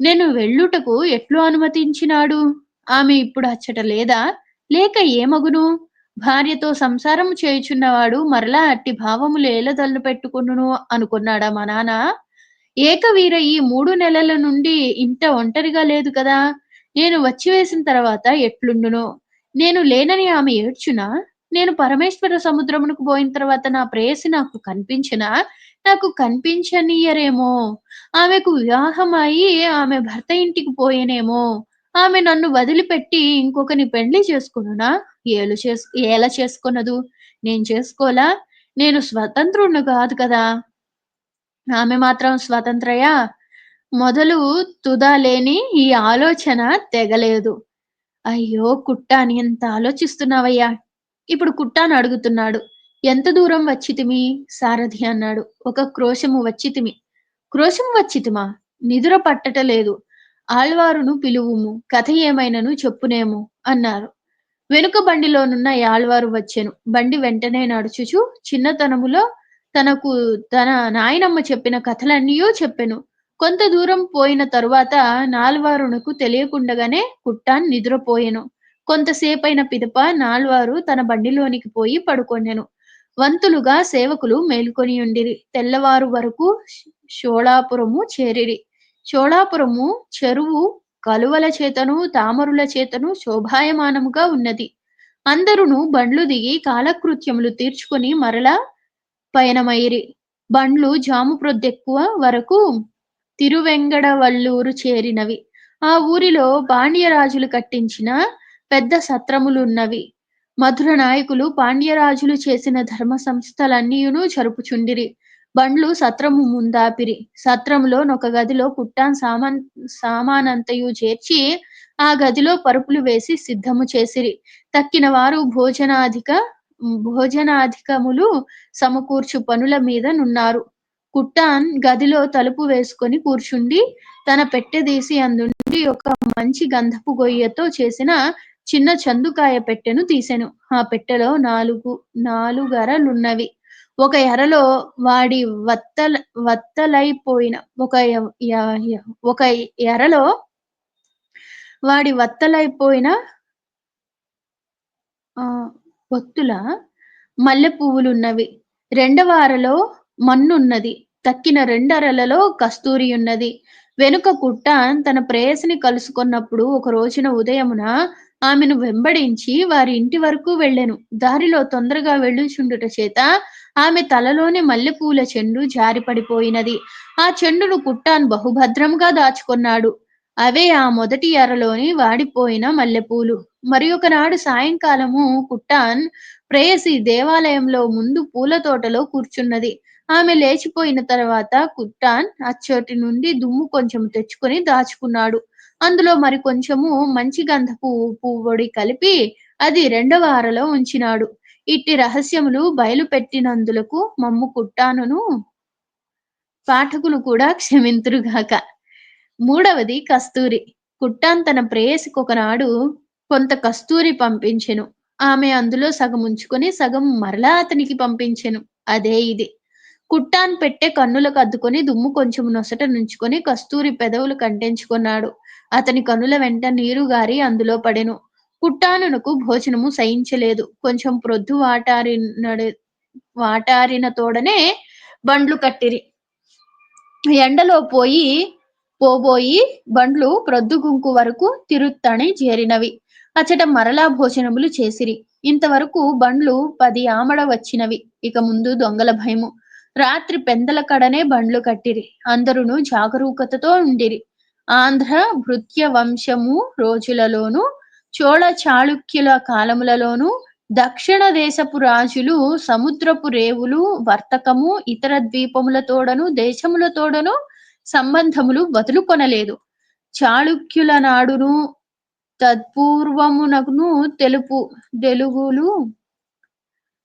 [SPEAKER 1] నేను వెళ్ళుటకు ఎట్లు అనుమతించినాడు? ఆమె ఇప్పుడు అచ్చట లేదా? లేక ఏమగును? భార్యతో సంసారము చేయుచున్నవాడు మరలా అట్టి భావములు ఏలదల్లు పెట్టుకొనును అనుకున్నాడా మా నాన్న? ఏకవీర ఈ 3 నెలల నుండి ఇంట ఒంటరిగా లేదు కదా. నేను వచ్చివేసిన తర్వాత ఎట్లుండునో? నేను లేనని ఆమె ఏడ్చునా? నేను పరమేశ్వర సముద్రమునకు పోయిన తర్వాత నా ప్రేయసి నాకు కనిపించనీయరేమో. ఆమెకు వివాహం అయి ఆమె భర్త ఇంటికి పోయేనేమో. ఆమె నన్ను వదిలిపెట్టి ఇంకొకని పెళ్లి చేసుకొనునా? ఎలా చేసుకొనదు? నేను చేసుకోలా? నేను స్వతంత్రుణ్ణి కాదు కదా. ఆమె మాత్రం స్వతంత్రయా? మొదలు తుదా లేని ఈ ఆలోచన తెగలేదు. అయ్యో కుట్టాని ఎంత ఆలోచిస్తున్నావయ్యా? ఇప్పుడు కుట్టాను అడుగుతున్నాడు. ఎంత దూరం వచ్చితిమి? సారథి అన్నాడు. ఒక క్రోశము వచ్చితిమి. క్రోశము వచ్చితిమా? నిదుర పట్టటలేదు. ఆళ్వారును పిలువుము. కథ ఏమైనను చెప్పునేము అన్నారు. వెనుక బండిలోనున్న యాళ్వారు వచ్చెను. బండి వెంటనే నడుచుచు చిన్నతనములో తనకు తన నాయనమ్మ చెప్పిన కథలన్నీయూ చెప్పెను. కొంత దూరం పోయిన తరువాత నాల్వారునకు తెలియకుండగానే కుట్టాన్ నిద్రపోయెను. కొంతసేపైన పిదప నాల్వారు తన బండిలోనికి పోయి పడుకొనెను. వంతులుగా సేవకులు మేల్కొనియుండిరి. తెల్లవారు వరకు షోళాపురము చేరిరి. షోళాపురము చెరువు కలువల చేతను తామరుల చేతను శోభాయమానముగా ఉన్నది. అందరును బండ్లు దిగి కాలకృత్యములు తీర్చుకొని మరలా పయనమైరి. బండ్లు జాము ప్రొద్దెక్కువ వరకు తిరువెంగడవల్లూరు చేరినవి. ఆ ఊరిలో పాండ్యరాజులు కట్టించిన పెద్ద సత్రములున్నవి. మధుర నాయకులు పాండ్యరాజులు చేసిన ధర్మ సంస్థలన్నీయును జరుపుచుండిరి. బండ్లు సత్రము ముందాపిరి. సత్రములో నొక గదిలో కుట్టాన్ సామానంతయు చేర్చి ఆ గదిలో పరుపులు వేసి సిద్ధము చేసిరి. తక్కిన వారు భోజనాధికములు సమకూర్చు పనుల మీద నున్నారు. కుట్టాన్ గదిలో తలుపు వేసుకొని కూర్చుండి తన పెట్టె తీసి అందుండి ఒక మంచి గంధపు గొయ్యతో చేసిన చిన్న చందుకాయ పెట్టెను తీసెను. ఆ పెట్టెలో నాలుగరలున్నవి. ఒక ఎరలో వాడి వత్తలైపోయిన ఒక ఎరలో వాడి వత్తలైపోయిన ఒత్తుల మల్లె పువ్వులున్నవి. రెండవ అరలో మన్నున్నది. తక్కిన రెండరలలో కస్తూరి ఉన్నది. వెనుక కుట్టాన్ తన ప్రేయసిని కలుసుకొన్నప్పుడు ఒక రోజున ఉదయమున ఆమెను వెంబడించి వారి ఇంటి వరకు వెళ్ళెను. దారిలో తొందరగా వెళ్ళుచుండుట చేత ఆమె తలలోని మల్లెపూల చెండు జారిపడిపోయినది. ఆ చెండును కుట్టాన్ బహుభద్రంగా దాచుకొన్నాడు. అవే ఆ మొదటి ఎరలోని వాడిపోయిన మల్లెపూలు. మరి ఒకనాడు సాయంకాలము కుట్టాన్ ప్రేయసి దేవాలయంలో ముందు పూల తోటలో కూర్చున్నది. ఆమె లేచిపోయిన తర్వాత కుట్టాన్ అచ్చటి నుండి దుమ్ము కొంచెం తెచ్చుకొని దాచుకున్నాడు. అందులో మరి కొంచెము మంచి గంధపు పువ్వొడి కలిపి అది రెండవ అరలో ఉంచినాడు. ఇట్టి రహస్యములు బయలుపెట్టినందులకు మమ్ము కుట్టానును పాఠకులు కూడా క్షమింతురుగాక. మూడవది కస్తూరి. కుట్టాన్ తన ప్రేయసికొకనాడు కొంత కస్తూరి పంపించెను. ఆమె అందులో సగం ఉంచుకొని సగం మరలా అతనికి పంపించెను. అదే ఇది. కుట్టాన్ పెట్టె కన్నులకు అద్దుకొని దుమ్ము కొంచెం నొసట నుంచుకొని కస్తూరి పెదవులు కంటెంచుకున్నాడు. అతని కనుల వెంట నీరు గారి అందులో పడెను. కుట్టానునకు భోజనము సహించలేదు. కొంచెం ప్రొద్దు వాటారిన తోడనే బండ్లు కట్టిరి. ఎండలో పోబోయి బండ్లు ప్రొద్దుగుంకు వరకు తిరుత్తణి చేరినవి. అచట మరలా భోజనములు చేసిరి. ఇంతవరకు బండ్లు 10 ఆమడ వచ్చినవి. ఇక ముందు దొంగల భయము. రాత్రి పెందల కడనే బండ్లు కట్టిరి. అందరును జాగరూకతతో ఉండిరి. ఆంధ్ర భృత్య వంశము రోజులలోను చోళ చాళుక్యుల కాలములలోను దక్షిణ దేశపు రాజులు సముద్రపు రేవులు వర్తకము ఇతర ద్వీపములతోడను దేశములతోడను సంబంధములు వదులుకొనలేదు. చాళుక్యుల నాడును తత్పూర్వమునకును తెలుగులు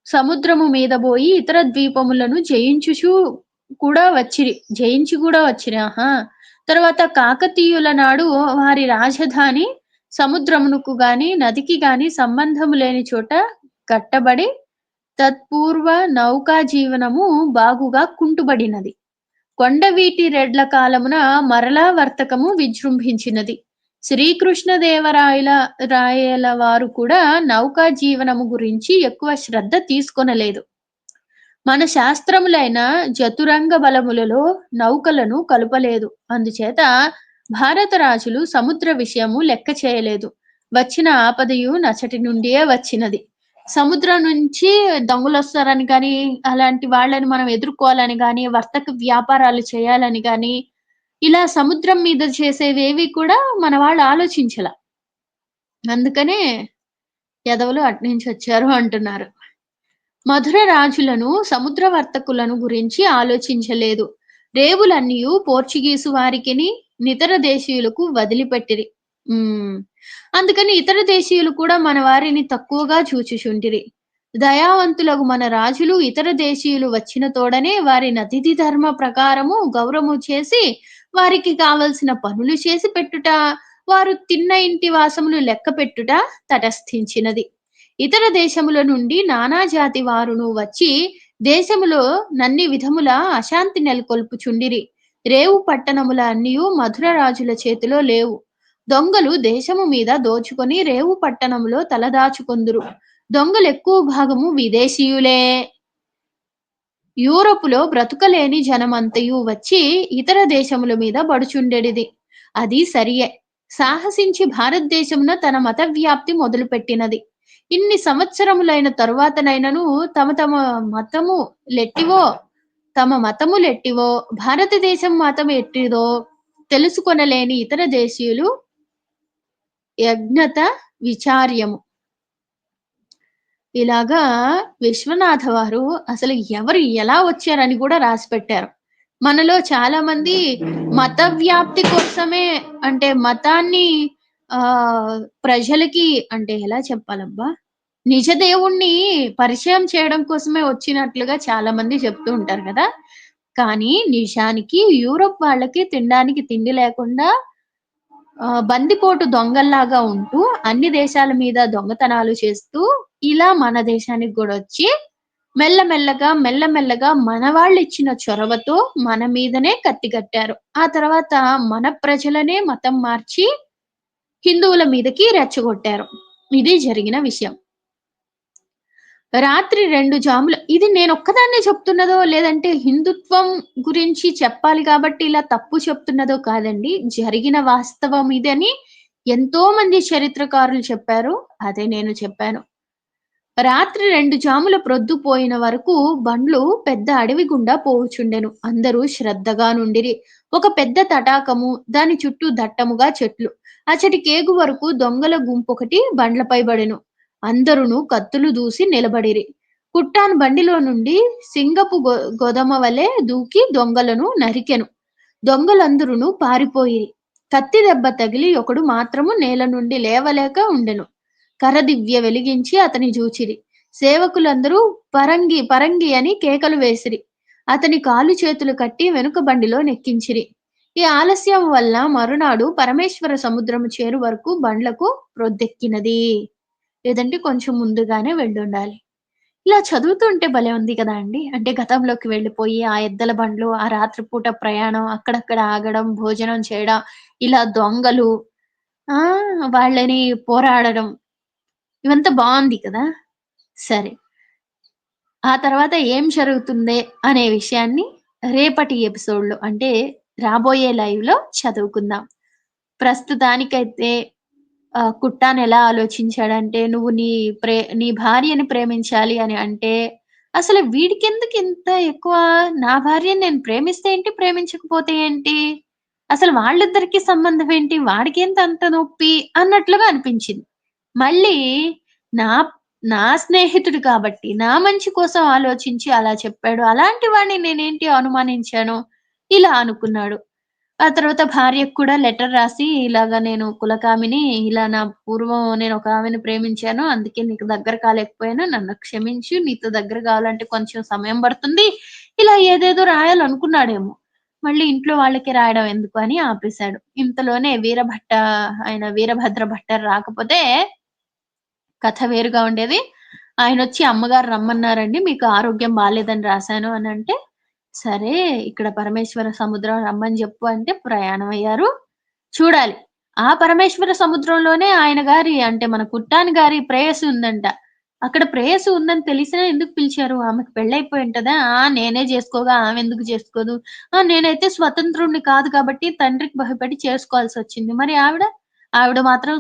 [SPEAKER 1] సముద్రము మీద పోయి ఇతర ద్వీపములను జయించి కూడా వచ్చిరి. తర్వాత కాకతీయుల నాడు వారి రాజధాని సముద్రమునకు గాని నదికి గాని సంబంధము లేని చోట కట్టబడి తత్పూర్వ నౌకా జీవనము బాగుగా కుంటుబడినది. కొండవీటి రెడ్ల కాలమున మరలా వర్తకము విజృంభించినది. శ్రీకృష్ణదేవరాయల వారు కూడా నౌకా జీవనము గురించి ఎక్కువ శ్రద్ధ తీసుకొనలేదు. మన శాస్త్రములైన చతురంగ బలములలో నౌకలను కలుపలేదు. అందుచేత భారత రాజులు సముద్ర విషయము లెక్క చేయలేదు. వచ్చిన ఆపదయు నచటి నుండియే వచ్చినది. సముద్రం నుంచి దొంగలు వస్తారని కానీ అలాంటి వాళ్ళని మనం ఎదుర్కోవాలని కానీ వర్తక వ్యాపారాలు చేయాలని కానీ ఇలా సముద్రం మీద చేసేవేవి కూడా మన వాళ్ళు ఆలోచించల. అందుకనే యదవులు అట్నుంచి వచ్చారు అంటున్నారు. మధుర రాజులను సముద్ర వర్తకులను గురించి ఆలోచించలేదు. రేవులన్నీయు పోర్చుగీసు వారికిని ఇతర దేశీయులకు వదిలిపెట్టిరి. అందుకని ఇతర దేశీయులు కూడా మన వారిని తక్కువగా చూచుచుంటిరి. దయావంతులగు మన రాజులు ఇతర దేశీయులు వచ్చిన తోడనే వారిని అతిథి ధర్మ ప్రకారము గౌరవము చేసి వారికి కావలసిన పనులు చేసి పెట్టుట, వారు తిన్న ఇంటి వాసములు లెక్క పెట్టుట తటస్థించినది. ఇతర దేశముల నుండి నానా జాతి వారును వచ్చి దేశములో నన్ని విధముల అశాంతి నెలకొల్పుచుండిరి. రేవు పట్టణముల అన్నియు మధుర రాజుల చేతిలో లేవు. దొంగలు దేశము మీద దోచుకొని రేవు పట్టణములో తలదాచుకొందురు. దొంగలెక్కువ భాగము విదేశీయులే. యూరోపులో బ్రతుకలేని జనమంతయు వచ్చి ఇతర దేశముల మీద బడుచుండెడిది. అది సరియే. సాహసించి భారతదేశమున తన మత వ్యాప్తి మొదలుపెట్టినది. ఇన్ని సంవత్సరములైన తరువాతనైనను తమ తమ మతము లెట్టివో తమ మతములెట్టివో భారతదేశం మతం ఎట్టిదో తెలుసుకొనలేని ఇతర దేశీయులు యజ్ఞత విచార్యము. ఇలాగా విశ్వనాథ వారు అసలు ఎవరు ఎలా వచ్చారని కూడా రాసిపెట్టారు. మనలో చాలా మంది మత వ్యాప్తి కోసమే అంటే మతాన్ని ప్రజలకి అంటే ఎలా చెప్పాలబ్బా? నిజ దేవుణ్ణి పరిచయం చేయడం కోసమే వచ్చినట్లుగా చాలా మంది చెప్తూ ఉంటారు కదా! కానీ నిజానికి యూరోప్ వాళ్ళకి తినడానికి తిండి లేకుండా బందిపోటు దొంగల్లాగా ఉంటూ, అన్ని దేశాల మీద దొంగతనాలు చేస్తూ, ఇలా మన దేశానికి గూడొచ్చి, మెల్లమెల్లగా మన వాళ్ళిచ్చిన చొరవతో మన మీదనే కత్తిగట్టారు. ఆ తర్వాత మన ప్రజలనే మతం మార్చి, హిందువుల మీదకి రెచ్చగొట్టారు. ఇది జరిగిన విషయం. రాత్రి 2 జాముల ఇది నేనొక్కదాన్నే చెప్తున్నదో, లేదంటే హిందుత్వం గురించి చెప్పాలి కాబట్టి ఇలా తప్పు చెప్తున్నదో కాదండి. జరిగిన వాస్తవం ఇదని ఎంతో మంది చరిత్రకారులు చెప్పారు. అదే నేను చెప్పాను. రాత్రి 2 జాముల ప్రొద్దుపోయిన వరకు బండ్లు పెద్ద అడవి గుండా పోవుచుండెను. అందరూ శ్రద్ధగా నుండిరి. ఒక పెద్ద తటాకము, దాని చుట్టూ దట్టముగా చెట్లు. అచ్చటి కేగు వరకు దొంగల గుంపొకటి బండ్లపై బడెను. అందరును కత్తులు దూసి నిలబడిరి. కుట్టాన్ బండిలో నుండి సింగపు గొదమ వలె దూకి దొంగలను నరికెను. దొంగలందరును పారిపోయిరి. కత్తి దెబ్బ తగిలి ఒకడు మాత్రము నేల నుండి లేవలేక ఉండెను. కరదివ్య వెలిగించి అతని జూచిరి. సేవకులందరూ పరంగి పరంగి అని కేకలు వేసిరి. అతని కాలు చేతులు కట్టి వెనుక బండిలో నెక్కించిరి. ఈ ఆలస్యం వల్ల మరునాడు పరమేశ్వర సముద్రము చేరు వరకు బండ్లకు ప్రొద్దెక్కినది. లేదంటే కొంచెం ముందుగానే వెళ్ళుండాలి. ఇలా చదువుతుంటే భలే ఉంది కదా అండి. అంటే గతంలోకి వెళ్ళిపోయి, ఆ ఎద్దల బండ్లు, ఆ రాత్రిపూట ప్రయాణం, అక్కడక్కడ ఆగడం, భోజనం చేయడం, ఇలా దొంగలు ఆ! వాళ్ళని పోరాడడం. ఇవంతా బావుంది కదా! సరే. ఆ తర్వాత ఏం జరుగుతుందే అనే విషయాన్ని రేపటి ఎపిసోడ్‌లో అంటే రాబోయే లైవ్‌లో చదువుకుందాం. ప్రస్తుతానికైతే కుట్టాన్ ఎలా ఆలోచించాడంటే, నువ్వు నీ భార్యని ప్రేమించాలి అని అంటే, అసలు వీడికెందుకింత ఎక్కువ? నా భార్యని నేను ప్రేమిస్తే ఏంటి? ప్రేమించకపోతే ఏంటి? అసలు వాళ్ళిద్దరికీ సంబంధం ఏంటి? వాడికేంటి అంత నొప్పి? అన్నట్లుగా అనిపించింది. మళ్ళీ నా నా స్నేహితుడు కాబట్టి, నా మంచి కోసం ఆలోచించి అలా చెప్పాడు. అలాంటి వాడిని నేనేంటి అనుమానించాను? ఇలా అనుకున్నాడు. ఆ తర్వాత భార్యకు కూడా లెటర్ రాసి, ఇలాగ నేను కులకామిని, ఇలా నా పూర్వం నేనొక ఆమెని ప్రేమించాను. అందుకే నీకు దగ్గర కాలేకపోయాను. నన్ను క్షమించు. నీతో దగ్గర కావాలంటే కొంచెం సమయం పడుతుంది. ఇలా ఏదేదో రాయాలనుకున్నాడేమో. మళ్ళీ ఇంట్లో వాళ్ళకి రాయడం ఎందుకు అని ఆపేశాడు. ఇంతలోనే వీరభద్ర భట్టర్ రాకపోతే కథ వేరుగా ఉండేది. ఆయనొచ్చి "అమ్మగారు రమ్మన్నారండి. మీకు ఆరోగ్యం బాలేదని రాసాను" అనంటే, సరే ఇక్కడ పరమేశ్వర సముద్రం రమ్మని జెప్పు అంటే ప్రయాణమయ్యారు. చూడాలి. ఆ పరమేశ్వర సముద్రంలోనే ఆయన గారి అంటే మన కుట్టాని గారి ప్రేయసి ఉందంట. అక్కడ ప్రేయసి ఉందని తెలిసినా ఎందుకు పిలిచారు? ఆమెకు పెళ్లయిపోయి ఉంటదా? ఆ! నేనే జేసుకోగా ఆమెందుకు జేసుకోదు? ఆ! నేనైతే స్వతంత్రుడిని కాదు కాబట్టి తండ్రికి భయపడి చేసుకోవాల్సొచ్చింది. మరి ఆవిడ? ఆవిడ మాత్రం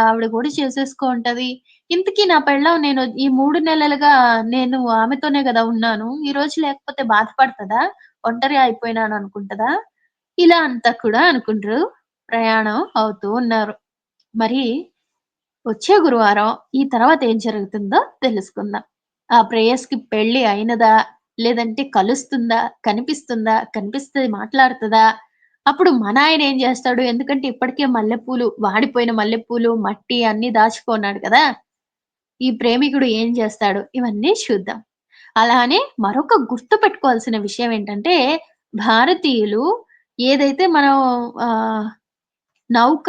[SPEAKER 1] ఆవిడ కూడా చేసేసుకో ఉంటది. ఇంతకీ నా పెళ్ళాం ఈ 3 నెలలుగా నేను ఆమెతోనే గదా ఉన్నాను. ఈరోజు లేకపోతే బాధపడతదా? ఒంటరి అయిపోయినాననుకుంటదా? ఇలా అంతా కూడా అనుకుంటూ ప్రయాణం అవుతూ ఉన్నారు. మరి వచ్చే గురువారం ఈ తర్వాత ఏం జరుగుతుందో తెలుసుకుందాం. ఆ ప్రేయస్‌కి పెళ్లి అయినదా? లేదంటే కలుస్తుందా? కనిపిస్తుందా? కనిపిస్తే మాట్లాడుతదా? అప్పుడు మన ఆయన ఏం జేస్తాడు? ఎందుకంటే ఇప్పటికే మల్లెపూలు వాడిపోయిన మల్లెపూలు, మట్టి అన్నీ దాచుకున్నాడు కదా! ఈ ప్రేమికుడు ఏం చేస్తాడు? ఇవన్నీ చూద్దాం. అలానే మరొక గుర్తుపెట్టుకోవాల్సిన విషయం ఏంటంటే, భారతీయులు ఏదైతే మనం ఆహ్, నౌక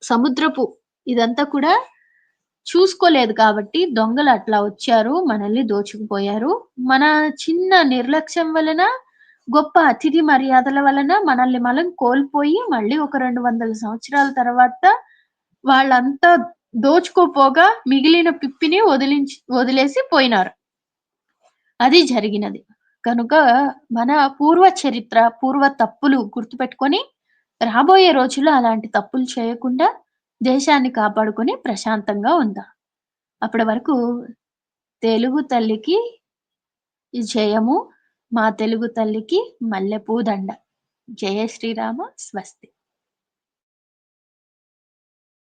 [SPEAKER 1] సముద్రపు ఇదంతా కూడా చూసుకోలేదు కాబట్టి దొంగలు అట్లా వచ్చారు. మనల్ని దోచుకుపోయారు. మన చిన్న నిర్లక్ష్యం వలన, గొప్ప అతిథి మర్యాదల వలన మనల్ని మనం కోల్పోయి మళ్ళీ ఒక 200 సంవత్సరాల తర్వాత వాళ్ళంతా దోచుకోపోగా మిగిలిన పిప్పిని వదిలేసి పోయినారు. అది జరిగినది. కనుక మన పూర్వ చరిత్ర, పూర్వ తప్పులు గుర్తుపెట్టుకొని, రాబోయే రోజుల్లో అలాంటి తప్పులు చేయకుండా దేశాన్ని కాపాడుకొని ప్రశాంతంగా ఉందాం. అప్పటి వరకు తెలుగు తల్లికి జయము. మా తెలుగు తల్లికి మల్లెపూ దండ. జయ శ్రీరామ స్వస్తి.